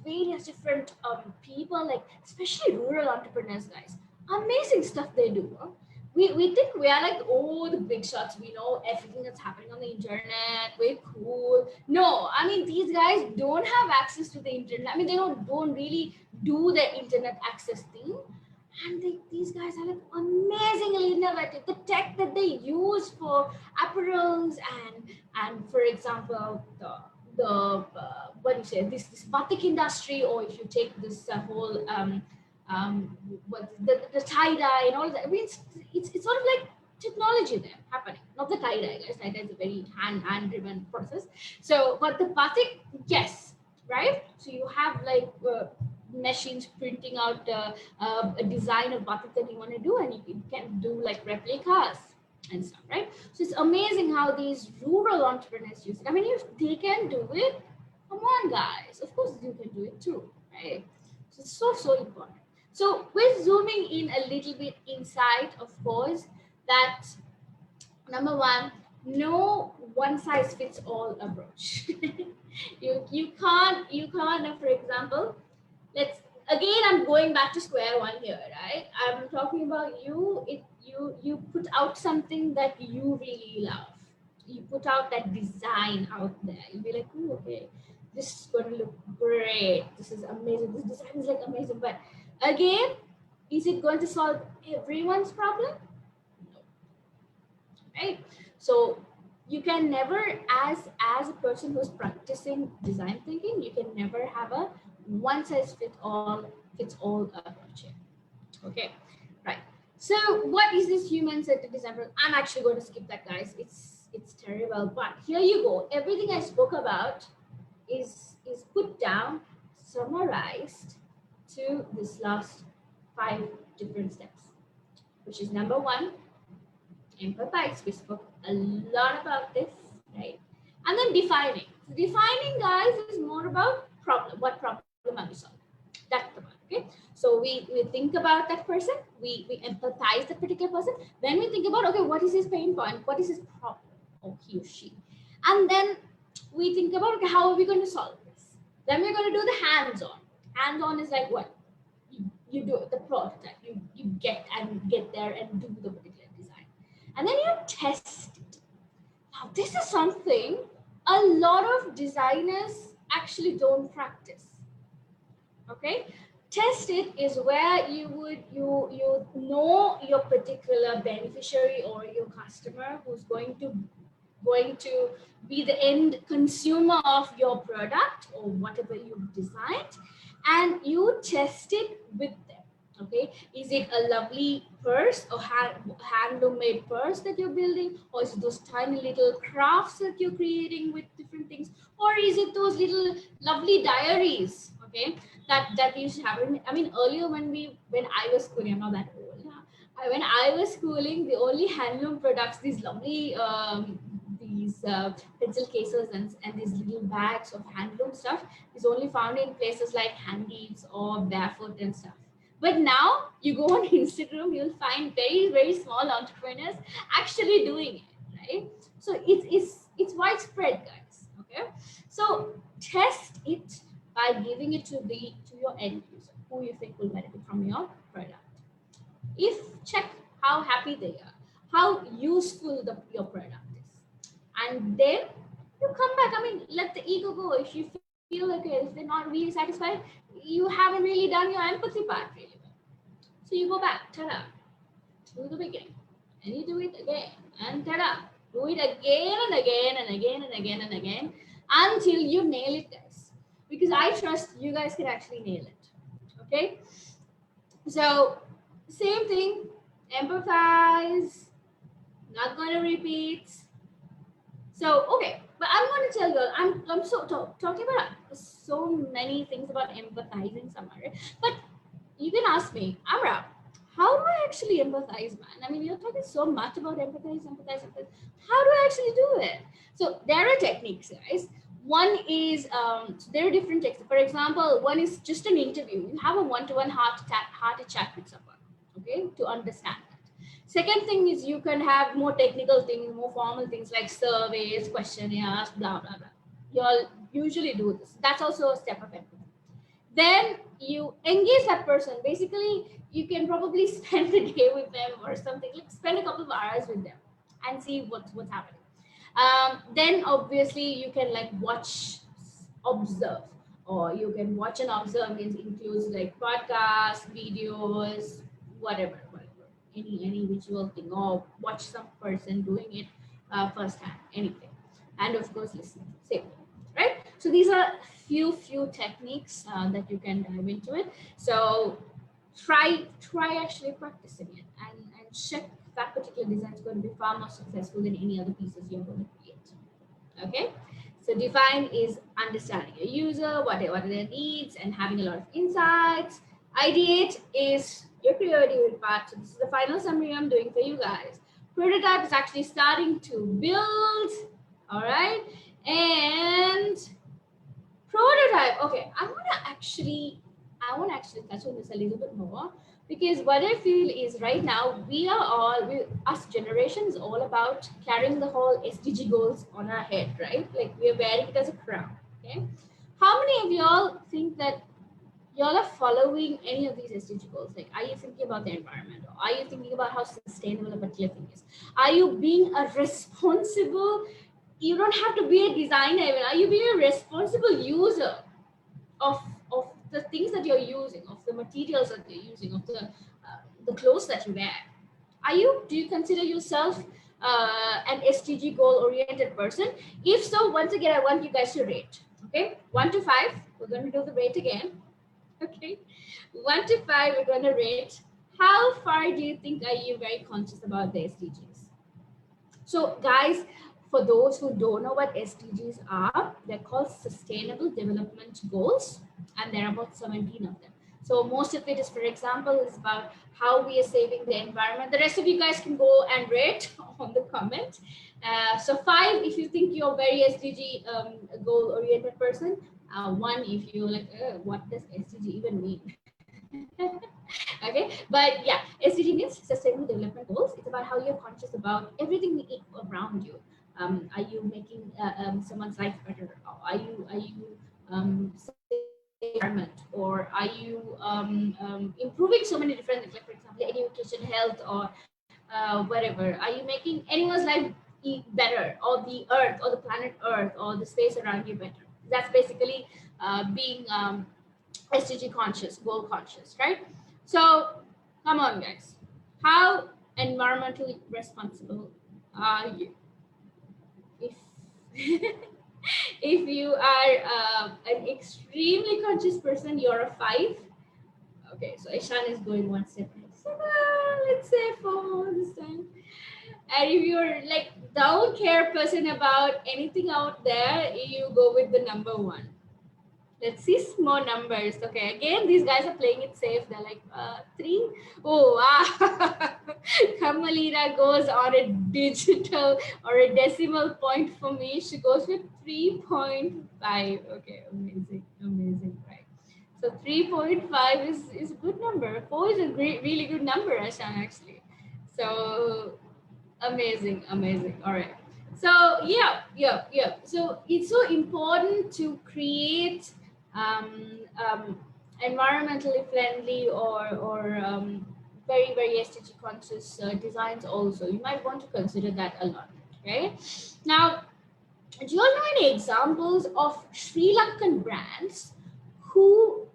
various different people, like especially rural entrepreneurs, guys. Amazing stuff they do. Huh? We think we are like, oh, the big shots, we know everything that's happening on the internet, we're cool. No, I mean, these guys don't have access to the internet. I mean, they don't really do the internet access thing. And these guys are like amazingly innovative. The tech that they use for apparels and for example, the what do you say, this batik industry, or if you take this whole what the tie-dye and all that. I mean, it's sort of like technology there happening, not the tie-dye, guys. Tie-dye is a very hand-driven process. So, but the batik, yes, right? So you have like machines printing out a design of batik that you want to do, and you can do like replicas and stuff, right? So it's amazing how these rural entrepreneurs use it. I mean, if they can do it, come on, guys. Of course, you can do it too, right? So it's so important. So we're zooming in a little bit inside, of course, that number one, no one size fits all approach. you can't, for example, let's again, I'm going back to square one here, right? I'm talking about you put out something that you really love. You put out that design out there. You'll be like, oh, okay, this is going to look great. This is amazing. This design is like amazing. But again, is it going to solve everyone's problem? No. Right? So you can never, as a person who's practicing design thinking, you can never have a one size fits all approach here. Okay, right. So what is this human-centered design? I'm actually going to skip that, guys. It's terrible. But here you go. Everything I spoke about is put down, summarized to this last 5 different steps, which is number 1, empathize. We spoke a lot about this, right? And then defining. Defining, guys, is more about problem. What problem are we solving? That's the one. Okay. So we think about that person, we empathize that particular person, then we think about, okay, what is his pain point, what is his problem, or he or she, and then we think about, okay, how are we going to solve this? Then we're going to do the hands-on. Hands-on is like what? You do the prototype, you get there and do the particular design. And then you test it. Now, this is something a lot of designers actually don't practice. Okay? Test it is where you know your particular beneficiary or your customer who's going to be the end consumer of your product or whatever you've designed, and you test it with them. Okay, is it a lovely purse or handmade purse that you're building, or is it those tiny little crafts that you're creating with different things, or is it those little lovely diaries? Okay, that we used to have. I mean, earlier when I was schooling, I'm not that old. When I was schooling, the only handloom products, these lovely these pencil cases and these little bags of handloom stuff is only found in places like Handies or Barefoot and stuff. But now you go on Instagram, you'll find very, very small entrepreneurs actually doing it, right? So it's widespread, guys. Okay, so test it by giving it to your end user, who you think will benefit from your product. If check how happy they are, how useful your product is, and then you come back. I mean, let the ego go. If you feel like if they're not really satisfied, you haven't really done your empathy part really well. So you go back, ta-da, to the beginning, and you do it again, and ta-da, do it again and again and again and again and again until you nail it, guys. Because I trust you guys can actually nail it. Okay, so same thing, empathize, not going to repeat. So, okay, but I'm going to tell you, I'm so talking about so many things about empathizing somewhere, but you can ask me, Amra, how do I actually empathize, man? I mean, you're talking so much about empathize. How do I actually do it? So there are techniques, guys. One is, so there are different techniques. For example, one is just an interview. You have a one-to-one heart chat with someone, okay, to understand that. Second thing is you can have more technical things, more formal things like surveys, questionnaires, blah, blah, blah. You'll usually do this. That's also a step of empathy. Then you engage that person. Basically, you can probably spend a day with them or something, like spend a couple of hours with them and see what's happening. Then obviously you can like watch, observe, or you can watch and observe means includes like podcasts, videos, whatever, any visual thing, or watch some person doing it firsthand, anything, and of course listen, same, right? So these are few techniques that you can dive into it. So try actually practicing it and check that particular design is going to be far more successful than any other pieces you're going to create. Okay, so define is understanding your user, what are their needs, and having a lot of insights. Ideate is your creative part. So this is the final summary I'm doing for you guys. Prototype is actually starting to build. All right, and prototype. Okay, I want to actually touch on this a little bit more, because what I feel is right now us generation is all about carrying the whole SDG goals on our head, right? Like we're wearing it as a crown. Okay, how many of y'all think that y'all are following any of these SDG goals? Like, are you thinking about the environment? Or are you thinking about how sustainable a particular thing is? Are you being a responsible? You don't have to be a designer even. Are you being a responsible user of the things that you're using, of the materials that you're using, of the clothes that you wear? Do you consider yourself an SDG goal oriented person? If so, once again, I want you guys to rate. Okay, 1 to 5. We're going to do the rate again. Okay, 1 to 5. We're going to rate. How far do you think are you very conscious about the SDGs? So, guys, for those who don't know what SDGs are, they're called Sustainable Development Goals, and there are about 17 of them. So most of it is, for example, is about how we are saving the environment. The rest of you guys can go and rate on the comment. So 5 if you think you're a very SDG goal-oriented person. 1 if you're like, what does SDG even mean? Okay, but yeah, SDG means Sustainable Development Goals. It's about how you're conscious about everything around you. Are you making someone's life better? Are you environment, or are you improving so many different things, like for example education, health, or whatever? Are you making anyone's life better, or the earth, or the planet earth, or the space around you better? That's basically being SDG conscious, goal conscious, right? So come on guys, how environmentally responsible are you? If if you are an extremely conscious person, you're a 5. Okay, so Ishan is going one step ahead. So, let's say 4 this time. And if you're like don't care person about anything out there, you go with the number 1. Let's see small numbers. Okay, again, these guys are playing it safe. They're like 3. Oh, wow. Kamalira goes on a digital or a decimal point for me. She goes with 3.5. Okay, amazing, amazing, right? So 3.5 is a good number. 4 is a great, really good number, Ashan, actually. So amazing, amazing. All right. So yeah. So it's so important to create environmentally friendly or very SDG conscious designs. Also, you might want to consider that a lot. Okay. Now, do you all know any examples of Sri Lankan brands who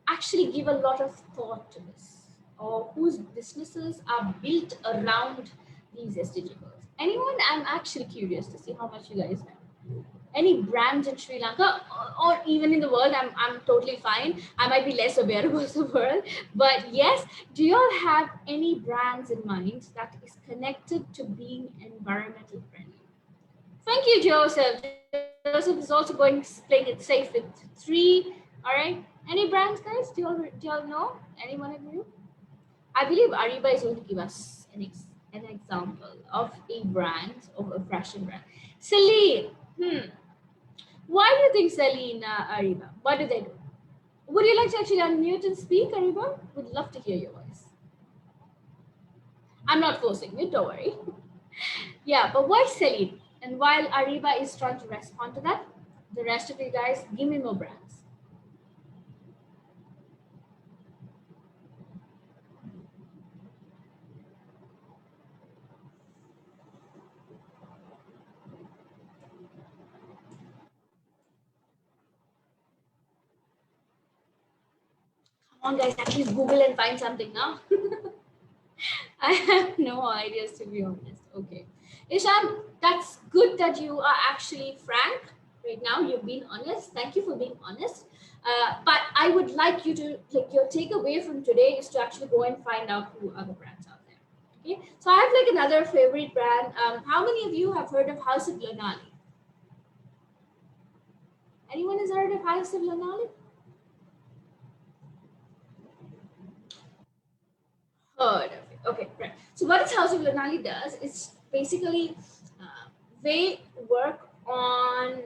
actually give a lot of thought to this, or whose businesses are built around these SDG goals? Anyone? I'm actually curious to see how much you guys know. Any brands in Sri Lanka, or even in the world? I'm totally fine. I might be less aware about the world, but yes, do you all have any brands in mind that is connected to being environmental friendly? Thank you, Joseph. Joseph is also going playing it safe with 3. All right. Any brands, guys? Do y'all know? Anyone of you? I believe Ariba is going to give us an example of a brand, of a fashion brand. Celine. Why do you think Celine, Ariba? What do they do? Would you like to actually unmute and speak, Ariba? Would love to hear your voice. I'm not forcing you, don't worry. Yeah, but why Celine? And while Ariba is trying to respond to that, the rest of you guys, give me more brands. Come on, guys, at least Google and find something now. I have no ideas, to be honest. Okay. Ishan, that's good that you are actually frank right now. You've been honest. Thank you for being honest. But I would like you to, like, your takeaway from today is to actually go and find out who other brands out there. Okay. So I have like another favorite brand. How many of you have heard of House of Lanali? Anyone has heard of House of Lanali? Heard of it. Okay, right. So what House of Lanali does is basically they work on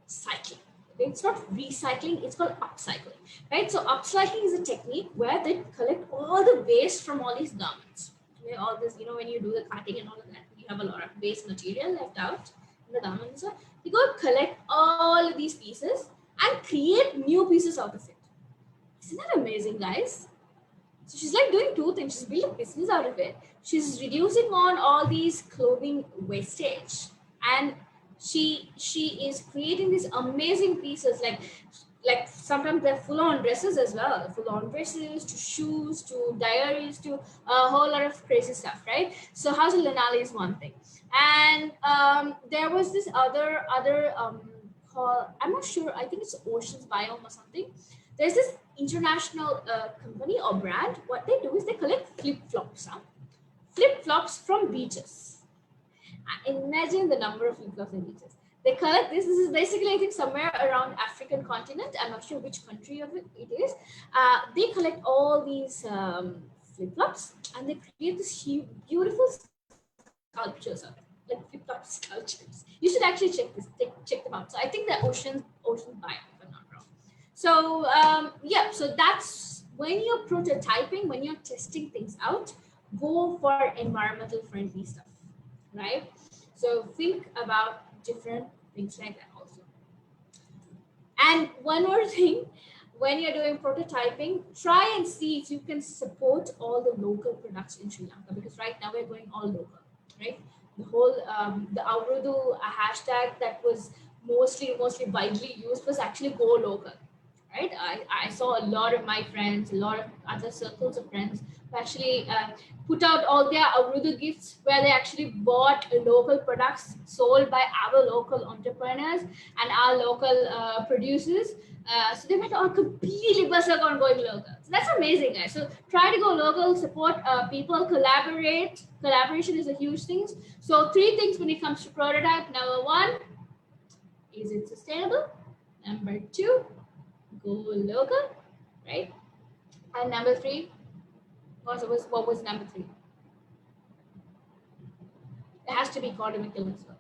upcycling. Okay? It's not recycling, it's called upcycling, right? So upcycling is a technique where they collect all the waste from all these garments. Okay? All this, when you do the cutting and all of that, you have a lot of waste material left out in the garments. So you go collect all of these pieces and create new pieces out of it. Isn't that amazing, guys? So she's like doing 2 things. She's building a business out of it. She's reducing on all these clothing wastage, and she is creating these amazing pieces. Like sometimes they're full-on dresses as well. Full-on dresses to shoes to diaries to a whole lot of crazy stuff, right? So House of Lanali is one thing, and there was this other called, I'm not sure. I think it's Oceans Biome or something. There's this international company or brand. What they do is they collect flip-flops. Flip-flops from beaches. Imagine the number of flip-flops in beaches. They collect this. This is basically, I think, somewhere around African continent. I'm not sure which country of it is. They collect all these flip-flops and they create this beautiful sculptures of it, like flip-flop sculptures. You should actually check them out. So I think the ocean biome, if I'm not wrong. So yeah, so that's when you're prototyping, when you're testing things out, go for environmental friendly stuff, right? So think about different things like that also. And one more thing, when you're doing prototyping, try and see if you can support all the local products in Sri Lanka, because right now we're going all local, right? The whole the Aurudu hashtag that was mostly widely used was actually go local, right? I saw a lot of my friends, a lot of other circles of friends who actually put out all their Aurudu gifts where they actually bought local products sold by our local entrepreneurs and our local producers. So they went all completely berserk on going local. So that's amazing, guys. So try to go local, support people, collaborate. Collaboration is a huge thing. So 3 things when it comes to prototype. Number 1, is it sustainable? Number 2, go local, right? And number 3, what was number 3? It has to be economical as well.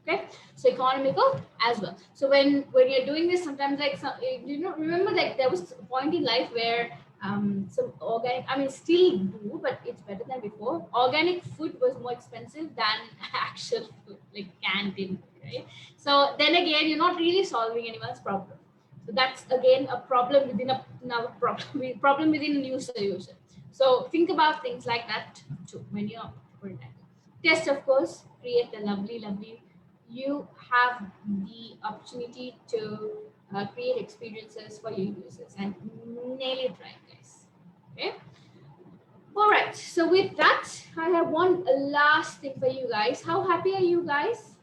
Okay, so economical as well. So when you're doing this, sometimes like remember, like there was a point in life where some organic, I mean still do, but it's better than before. Organic food was more expensive than actual food, like canteen, right? So then again, you're not really solving anyone's problem. So that's again a problem within another problem within a new solution. So think about things like that too when you're prototyping. Test, of course, create the lovely. You have the opportunity to create experiences for your users and nail it right, guys. Okay. All right. So with that, I have one last thing for you guys. How happy are you guys?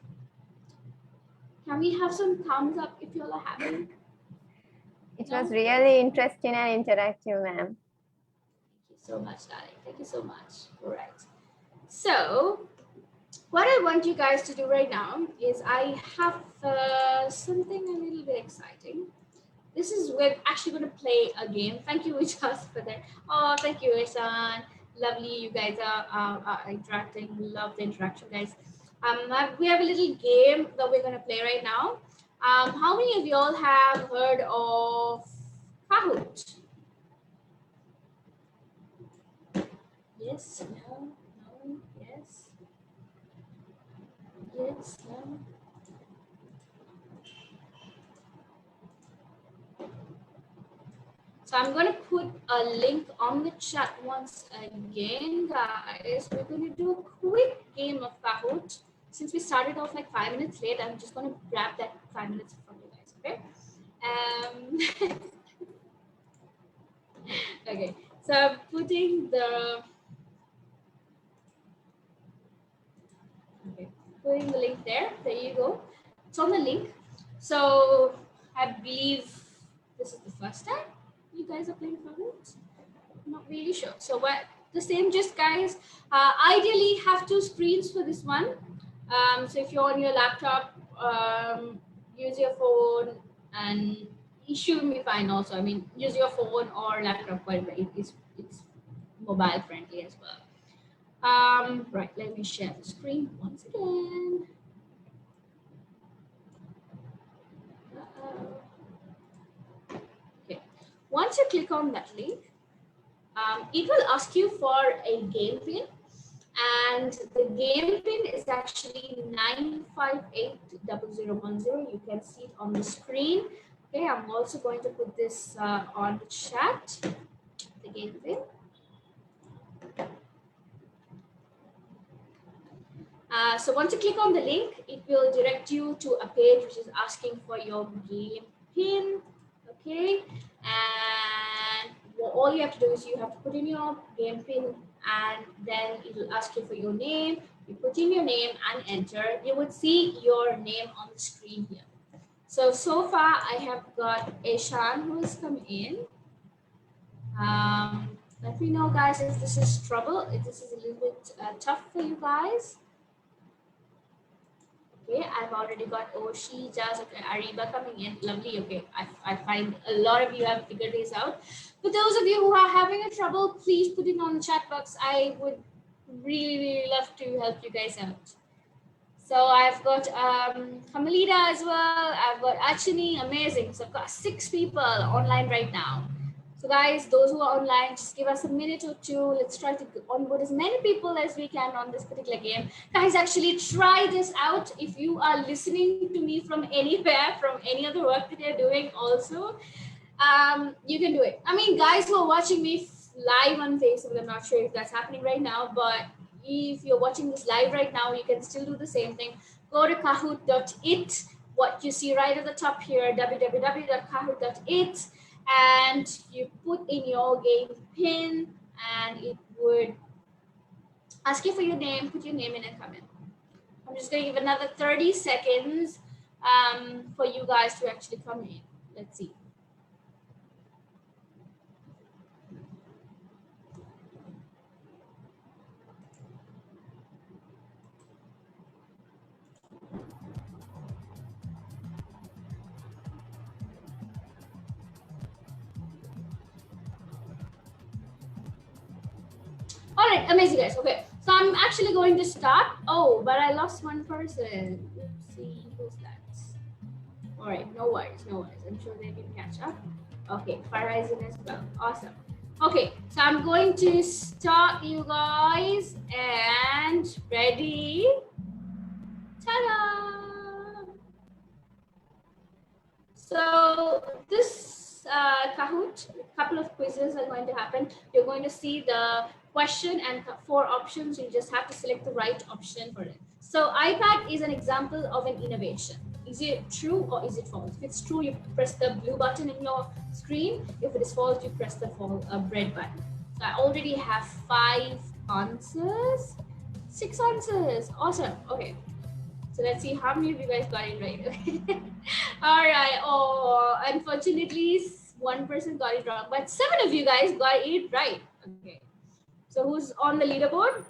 Can we have some thumbs up if you all are happy? It was really interesting and interactive, ma'am. Thank you so much, darling. Thank you so much. All right. So what I want you guys to do right now is I have something a little bit exciting. This is, we're actually going to play a game. Thank you, Ijas, for that. Oh, thank you, Ihsan. Lovely, you guys are interacting. Love the interaction, guys. We have a little game that we're going to play right now. How many of y'all have heard of Kahoot? Yes, no, yes. Yes, no. So I'm going to put a link on the chat once again, guys. We're going to do a quick game of Kahoot. Since we started off like 5 minutes late, I'm just going to grab that 5 minutes from you guys, okay? Okay, so I'm putting the link there. There you go. It's on the link. So I believe this is the first time you guys are playing Kahoot. Not really sure. So what the same, just guys, ideally have 2 screens for this one. So if you're on your laptop, use your phone, and it should be fine also. I mean, use your phone or laptop, but it's mobile friendly as well. Right, let me share the screen once again. Okay, once you click on that link, it will ask you for a game pin, and the game pin is actually 9580010. You can see it on the screen. Okay, I'm also going to put this on the chat, the game pin. So once you click on the link, it will direct you to a page which is asking for your game pin. Okay, and all you have to do is you have to put in your game pin, and then it will ask you for your name. You put in your name and enter. You would see your name on the screen here. So far I have got Eshan who has come in. Let me know, guys, if this is trouble, if this is a little bit tough for you guys. Okay, I've already got Oshi, Jazz, okay, Ariba coming in. Lovely. Okay, I find a lot of you have figured this out. For those of you who are having a trouble, please put it on the chat box. I would really love to help you guys out. So I've got Kamalida as well. I've got Achini, amazing. So I've got 6 people online right now. So guys, those who are online, just give us a minute or two. Let's try to onboard as many people as we can on this particular game. Guys, actually try this out. If you are listening to me from anywhere, from any other work that you're doing also, you can do it. I mean, guys who are watching me live on Facebook, I'm not sure if that's happening right now, but if you're watching this live right now, you can still do the same thing. Go to kahoot.it, what you see right at the top here, www.kahoot.it, and you put in your game pin, and it would ask you for your name, put your name in and comment. I'm just going to give another 30 seconds for you guys to actually come in. Let's see. All right, amazing guys. Okay, so I'm actually going to start. Oh, but I lost one person. Let's see who's that. All right, no worries, no worries. I'm sure they can catch up. Okay, Farizan as well. Awesome. Okay, so I'm going to start you guys and ready. Ta-da! So this Kahoot, a couple of quizzes are going to happen. You're going to see the question and 4 options. You just have to select the right option for it. So iPad is an example of an innovation. Is it true or is it false? If it's true, you press the blue button in your screen. If it is false, you press the red button. So I already have 5 answers, 6 answers. Awesome. Okay. So let's see how many of you guys got it right. Okay. All right. Oh, unfortunately, 1 person got it wrong, but 7 of you guys got it right. Okay. So who's on the leaderboard?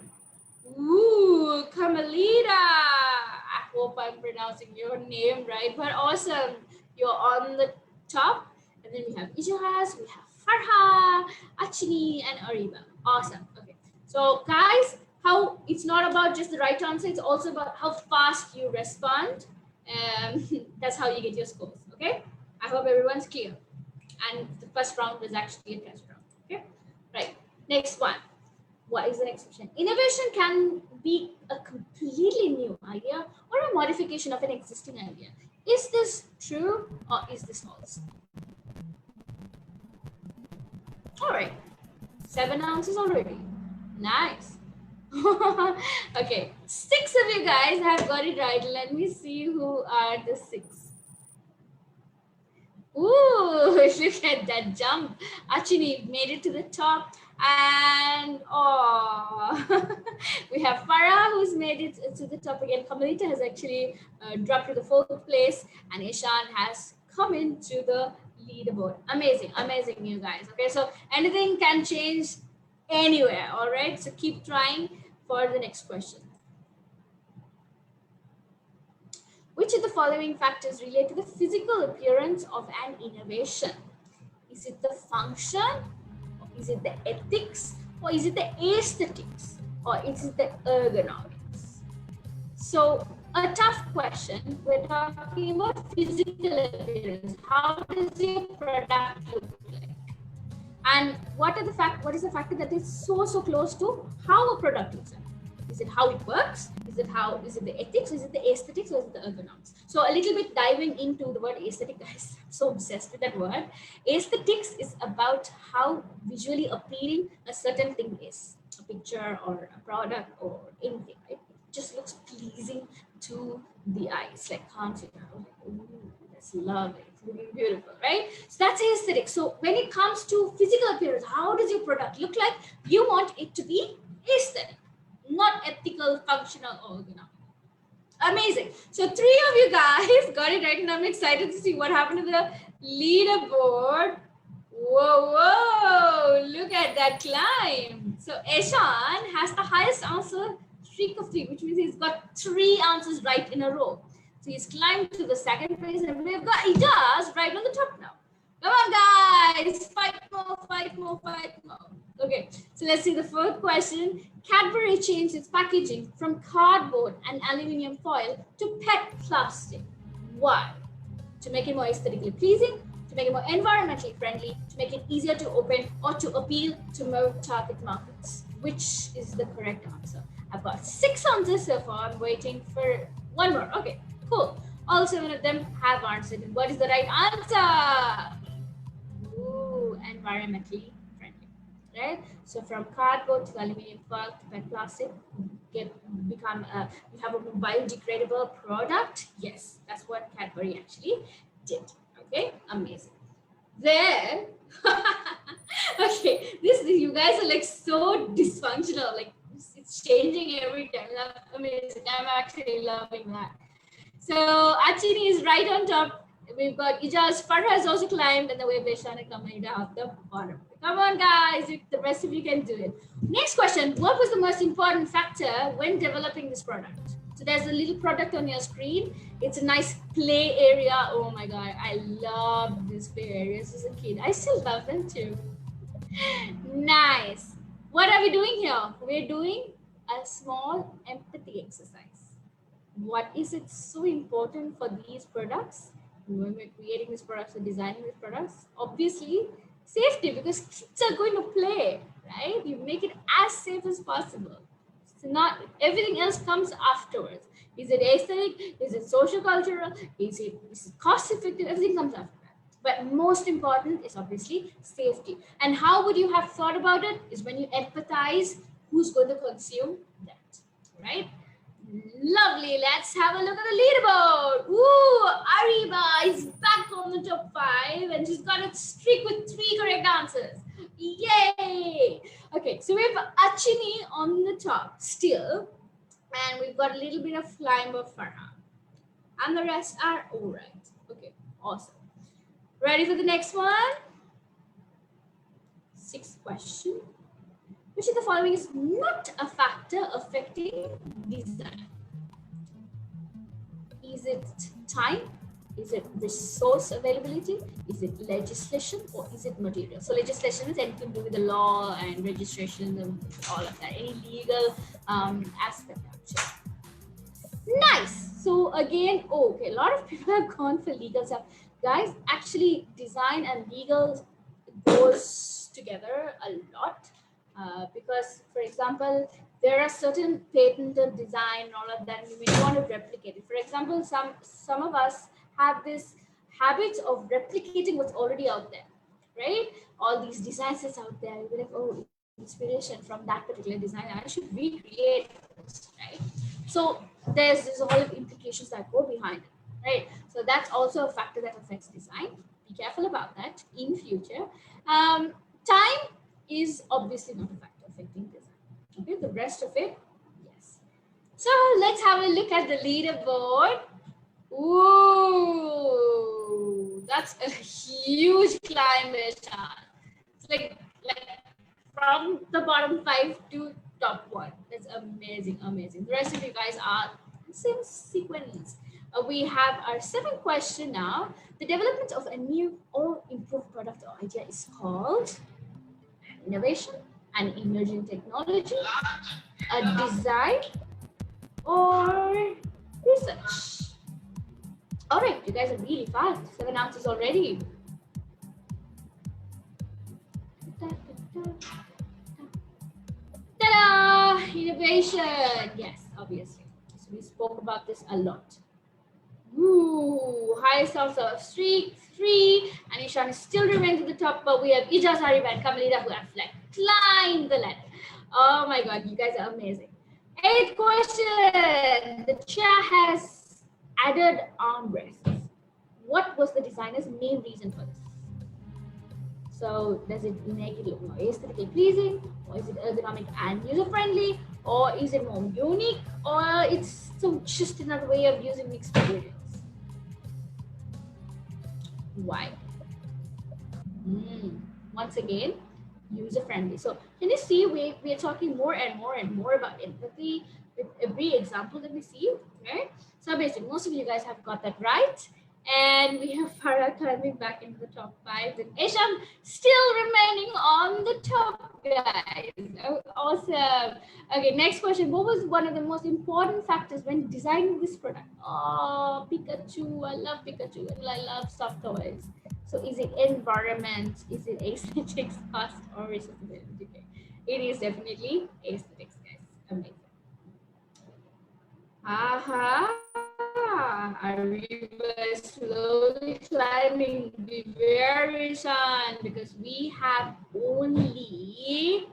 Ooh, Kamalida. I hope I'm pronouncing your name right, but awesome. You're on the top. And then we have Ijaz, we have Farha, Achini, and Ariba. Awesome. Okay. So guys, how it's not about just the right answer, it's also about how fast you respond. That's how you get your scores. Okay. I hope everyone's clear. And the first round was actually a test round. Okay. Right. Next one. What is the next option? Innovation can be a completely new idea or a modification of an existing idea. Is this true or is this false? All right, 7 answers already. Nice. Okay, 6 of you guys have got it right. Let me see who are the 6. Ooh, look at that jump. Achini made it to the top. And oh, we have Farah who's made it to the top again. Kamalita has actually dropped to the 4th place, and Ishan has come into the leaderboard. Amazing, amazing, you guys. Okay, so anything can change anywhere. All right, so keep trying for the next question. Which of the following factors relate to the physical appearance of an innovation? Is it the function? Is it the ethics, or is it the aesthetics, or is it the ergonomics? So a tough question. We're talking about physical appearance. How does your product look like? And what is the factor that is so close to how a product looks like? Is it how it works? Is it the ethics? Is it the aesthetics, or is it the ergonomics? So a little bit diving into the word aesthetic, guys. I'm so obsessed with that word. Aesthetics is about how visually appealing a certain thing is, a picture or a product or anything, right? It just looks pleasing to the eyes, like can't you know? Ooh, that's lovely. It's looking beautiful, right? So that's aesthetic. So when it comes to physical appearance, how does your product look like? You want it to be aesthetic, not ethical, functional, or ergonomic. Amazing. So 3 of you guys got it right, and I'm excited to see what happened to the leaderboard. Whoa, look at that climb. So Eshan has the highest answer streak of 3, which means he's got 3 answers right in a row. So he's climbed to the 2nd place, and we've got Ijaz right on the top now. Come on, guys, fight more. Okay, so let's see the fourth question. Cadbury changed its packaging from cardboard and aluminium foil to PET plastic. Why? To make it more aesthetically pleasing, to make it more environmentally friendly, to make it easier to open, or to appeal to more target markets. Which is the correct answer? I've got 6 answers so far. I'm waiting for one more. Okay, cool. All 7 of them have answered. And what is the right answer? Ooh, environmentally friendly, right? So from cardboard to aluminium foil to PET plastic, you have a biodegradable product. Yes, that's what Cadbury actually did. Okay, amazing. Then, okay, this you guys are like so dysfunctional. Like it's changing every time. Amazing. I'm actually loving that. So Achini is right on top. We've got Ijaz. Farha has also climbed, and the way Beshan and Kamalida at the bottom. Come on, guys. The rest of you can do it. Next question. What was the most important factor when developing this product? So there's a little product on your screen. It's a nice play area. Oh my God. I love these play areas as a kid. I still love them too. Nice. What are we doing here? We're doing a small empathy exercise. What is it so important for these products when we're creating these products or designing these products? Obviously, safety, because kids are going to play, right? You make it as safe as possible. So not everything else comes afterwards. Is it aesthetic? Is it social cultural? Is it cost effective? Everything comes after that. But most important is obviously safety. And how would you have thought about it? Is when you empathize who's going to consume that, right? Lovely. Let's have a look at the leaderboard. Ooh, Ariba is back on the top 5 and she's got a streak with 3 correct answers. Yay! Okay, so we have Achini on the top still, and we've got a little bit of climb of Farha. And the rest are all right. Okay, awesome. Ready for the next one? 6th question. Which of the following is not a factor affecting design? Is it time? Is it resource availability? Is it legislation, or is it material? So legislation is anything to do with the law and registration and all of that, any legal aspect actually. Nice. So again, okay, a lot of people have gone for legal stuff. Guys, actually design and legal goes together a lot. Because, for example, there are certain patented design and all of that, and we want to replicate it. For example, some of us have this habit of replicating what's already out there, right? All these designs that's out there, you're like, oh, inspiration from that particular design, I should recreate this, right? So there's all of implications that go behind it, right? So that's also a factor that affects design. Be careful about that in future. Time is obviously not a factor affecting design. Okay, the rest of it, yes. So let's have a look at the leaderboard. Ooh, that's a huge climb, Ishan. It's like from the bottom 5 to top 1. That's amazing, amazing. The rest of you guys are the same sequence. We have our 7th question now. The development of a new or improved product or idea is called innovation, an emerging technology, a design, or research. All right, you guys are really fast. 7 answers already. Ta-da! Innovation. Yes, obviously. So we spoke about this a lot. Ooh, highest also of streak 3, and Ishan still remains at the top, but we have Ijaz, Ariba, and Kamalida who have like climbed the ladder. Oh my God, you guys are amazing. 8th question. The chair has added armrests. What was the designer's main reason for this? So does it make it look more aesthetically pleasing, or is it ergonomic and user-friendly, or is it more unique, or it's just another way of using the experience? Why? Once again, user-friendly. So can you see we are talking more and more and more about empathy with every example that we see, right? So basically, most of you guys have got that right. And we have Farah climbing back into the top 5. And Isham still remaining on the top, guys. Oh, awesome. Okay, next question. What was one of the most important factors when designing this product? Oh, Pikachu. I love Pikachu and I love soft toys. So is it environment? Is it aesthetics, cost, or accessibility? Okay. It is definitely aesthetics, guys. Amazing. Arriba is slowly climbing. Be very shy because we have only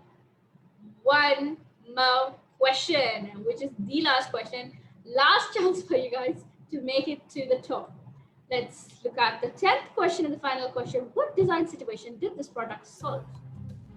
one more question, which is the last question. Last chance for you guys to make it to the top. Let's look at the 10th question and the final question. What design situation did this product solve?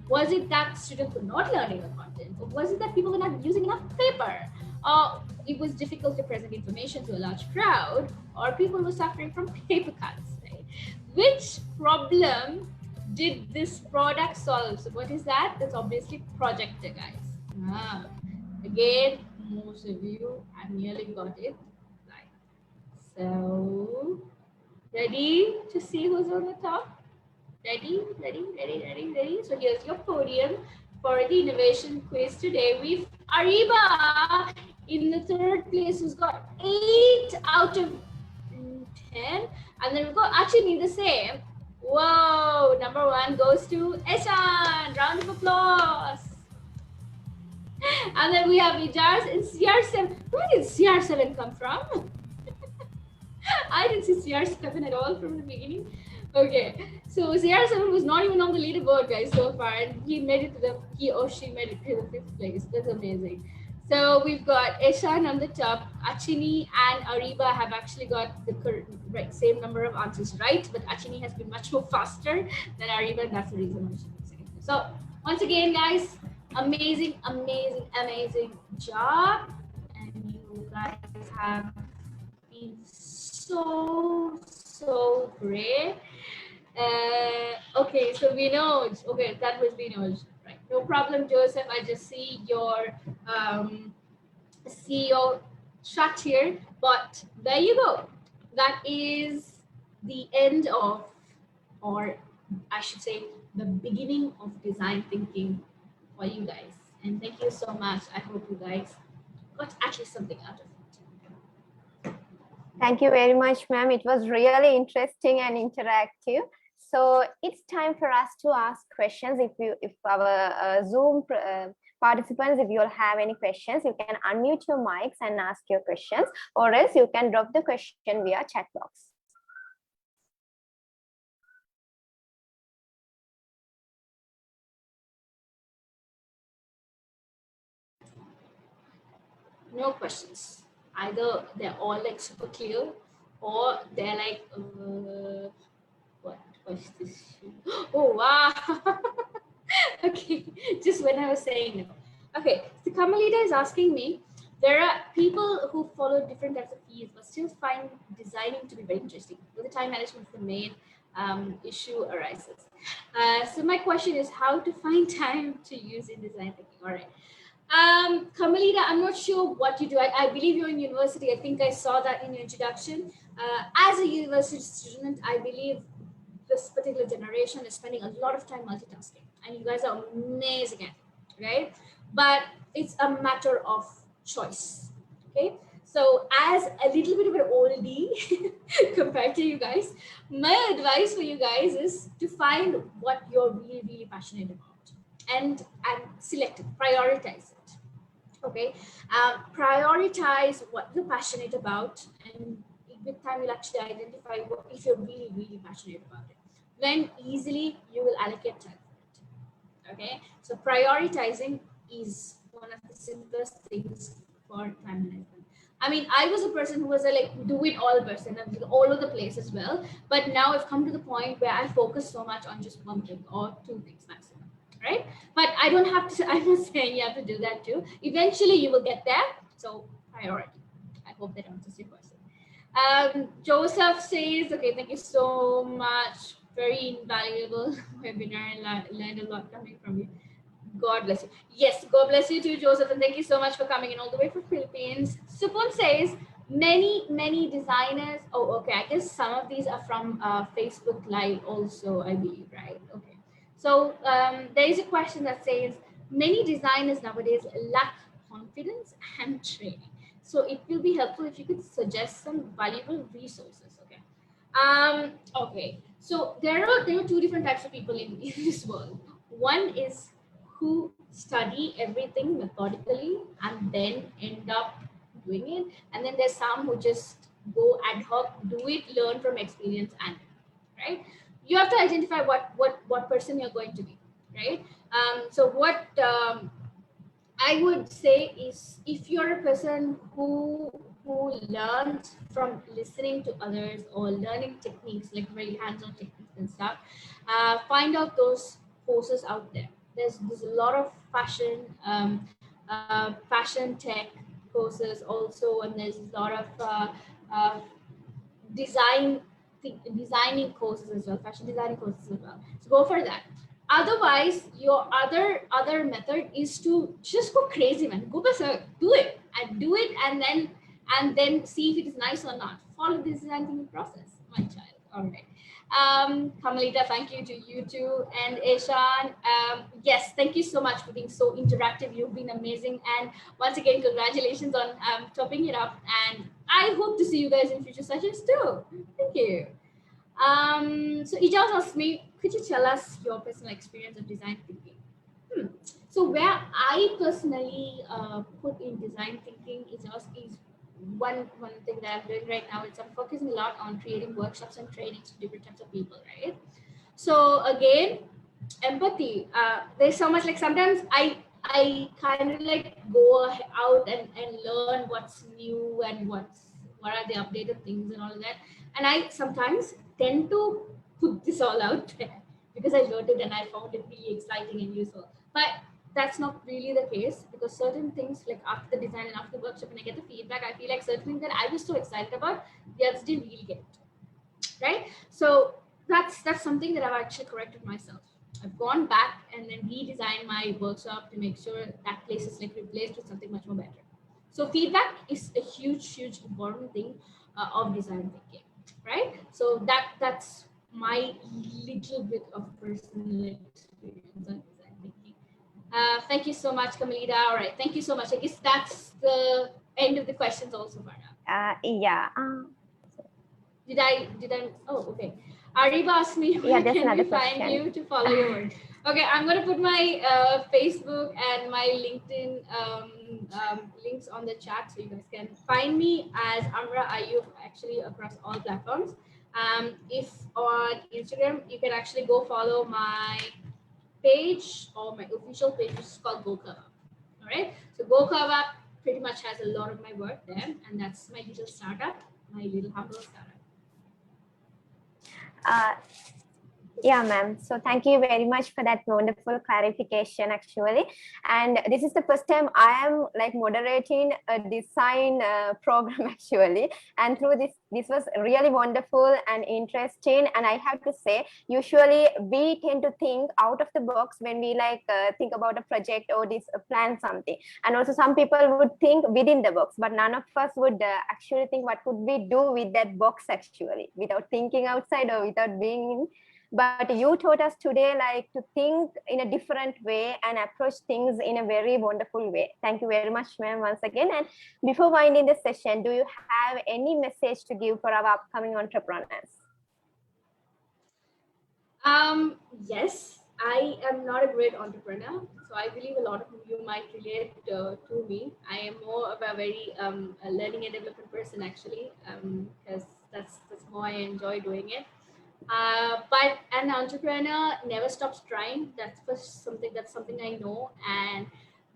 Was it that students were not learning the content? Or was it that people were not using enough paper? Or it was difficult to present information to a large crowd? Or people were suffering from paper cuts? Right? Which problem did this product solve? So what is that? That's obviously projector, guys. Again, most of you have nearly got it right. So, ready to see who's on the top? Ready? So here's your podium for the innovation quiz today. We've Ariba in the 3rd place who's got 8 out of 10. And then we've got Achini the same. Whoa, number 1 goes to Eshan. Round of applause. And then we have Ijaz in CR7. Where did CR7 come from? I didn't see CR7 at all from the beginning. Okay, so CR7 was not even on the leaderboard, guys, so far, and he or she made it to the 5th place. That's amazing. So we've got Eshan on the top. Achini and Ariba have actually got the same number of answers right, but Achini has been much more faster than Ariba, and that's the reason why she's second. So once again, guys, amazing job, and you guys have been so great. Okay, so Vinod. Okay, that was Vinod. Right. No problem, Joseph. I just see your shut here. But there you go. That is the end of, or I should say, the beginning of design thinking for you guys. And thank you so much. I hope you guys got at least something out of it. Thank you very much, ma'am. It was really interesting and interactive. So it's time for us to ask questions. If our Zoom participants, if you all have any questions, you can unmute your mics and ask your questions, or else you can drop the question via chat box. No questions. Either they're all like super clear, or they're like, what was this? Oh wow! Okay, just when I was saying no. Okay, so Kamalita is asking me, there are people who follow different types of fees but still find designing to be very interesting. With the time management is the main issue arises. So my question is how to find time to use in design thinking. All right. Kamalita, I'm not sure what you do. I believe you're in university. I think I saw that in your introduction. As a university student, I believe this particular generation is spending a lot of time multitasking, and you guys are amazing at it, right? But it's a matter of choice, okay? So as a little bit of an oldie compared to you guys, my advice for you guys is to find what you're really passionate about and select it, prioritize it, okay? Prioritize what you're passionate about, and with time you'll actually identify what if you're really passionate about it. Then easily you will allocate time for it. Okay, so prioritizing is one of the simplest things for time management. I mean, I was a person who was a like do it all person and all over the place as well. But now I've come to the point where I focus so much on just one thing or two things maximum, right? But I don't have to. I'm not saying you have to do that too. Eventually, you will get there. So priority. I hope that answers your question. Joseph says, okay, thank you so much. Very invaluable webinar and learned a lot coming from you. God bless you. Yes, God bless you too, Joseph. And thank you so much for coming in all the way from Philippines. Supun says, many designers. Oh, okay. I guess some of these are from Facebook Live also, I believe, right? Okay. So there is a question that says many designers nowadays lack confidence and training. So it will be helpful if you could suggest some valuable resources. Okay. Okay. So there are two different types of people in this world. One is who study everything methodically and then end up doing it, and then there's some who just go ad hoc, do it, learn from experience, and right. You have to identify what person you're going to be, right? So what I would say is, if you're a person who learns from listening to others or learning techniques, like very hands-on techniques and stuff, find out those courses out there. There's a lot of fashion tech courses also, and there's a lot of uh, design designing courses as well, fashion designing courses as well. So go for that. Otherwise, your other method is to just go crazy, man. Go berserk, do it, and then see if it is nice or not. Follow the design thinking process, my child. All right. Kamalita, thank you to you too, and Eshan. Yes, thank you so much for being so interactive. You've been amazing, and once again, congratulations on topping it up. And I hope to see you guys in future sessions too. Thank you. So Ijaz asked me, could you tell us your personal experience of design thinking? So where I personally put in design thinking is one thing that I'm doing right now is I'm focusing a lot on creating workshops and trainings for different types of people, right? So again, empathy. There's so much, like sometimes I kind of like go out and learn what's new and what are the updated things and all of that. And I sometimes tend to put this all out there because I learned it and I found it really exciting and useful. But that's not really the case, because certain things, like after the design and after the workshop, when I get the feedback, I feel like certain things that I was so excited about, the others didn't really get it, right? So that's something that I've actually corrected myself. I've gone back and then redesigned my workshop to make sure that place is like replaced with something much more better. So feedback is a huge important thing of design thinking, right? So that's my little bit of personal experience on design thinking. Thank you so much, Kamalida. All right, thank you so much. I guess that's the end of the questions also, Farha. Yeah. Did I? Oh, okay. Ariba asked me, where can we find you to follow your work? Okay, I'm going to put my Facebook and my LinkedIn links on the chat so you guys can find me as Amra Ayub actually across all platforms. If on Instagram, you can actually go follow my page or my official page, which is called GoCover. All right, so GoCover pretty much has a lot of my work there, and that's my little startup, my little humble startup. Yeah, ma'am. So thank you very much for that wonderful clarification, actually. And this is the first time I am like moderating a design program, actually. And through this was really wonderful and interesting. And I have to say, usually we tend to think out of the box when we like think about a project or this plan something. And also some people would think within the box, but none of us would actually think what could we do with that box, actually, without thinking outside or without being in. But you taught us today like to think in a different way and approach things in a very wonderful way. Thank you very much, ma'am, once again. And before winding the session, do you have any message to give for our upcoming entrepreneurs? Yes, I am not a great entrepreneur, so I believe a lot of you might relate to me. I am more of a very a learning and development person, actually, because that's more I enjoy doing it. But an entrepreneur never stops trying. That's something I know. And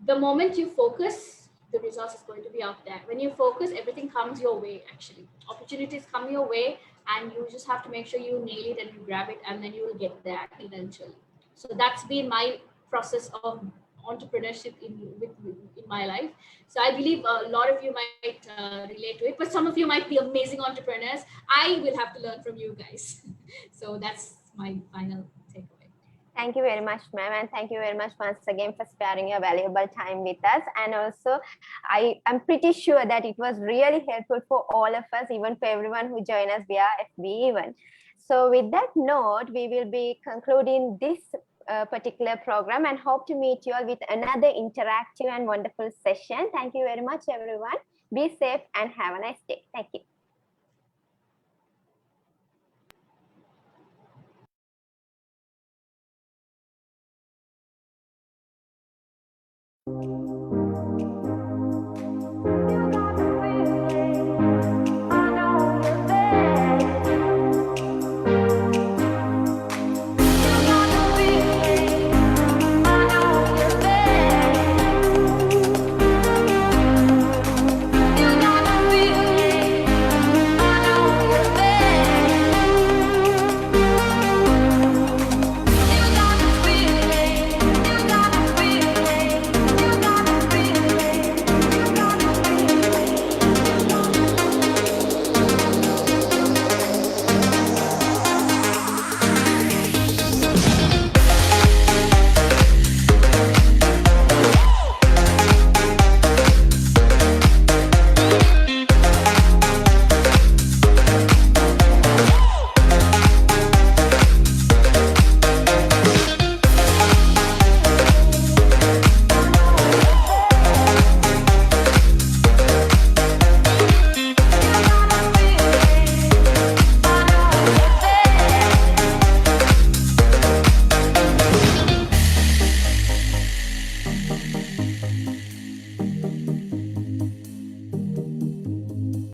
the moment you focus, the results is going to be out there. When you focus, everything comes your way. Actually, opportunities come your way, and you just have to make sure you nail it and you grab it, and then you will get there eventually. So that's been my process of entrepreneurship in my life. So I believe a lot of you might relate to it, but some of you might be amazing entrepreneurs. I will have to learn from you guys. So that's my final takeaway. Thank you very much, ma'am, and thank you very much once again for sparing your valuable time with us. And also, I am pretty sure that it was really helpful for all of us, even for everyone who joined us via FB even. So with that note, we will be concluding this particular program and hope to meet you all with another interactive and wonderful session. Thank you very much, everyone. Be safe and have a nice day. Thank you.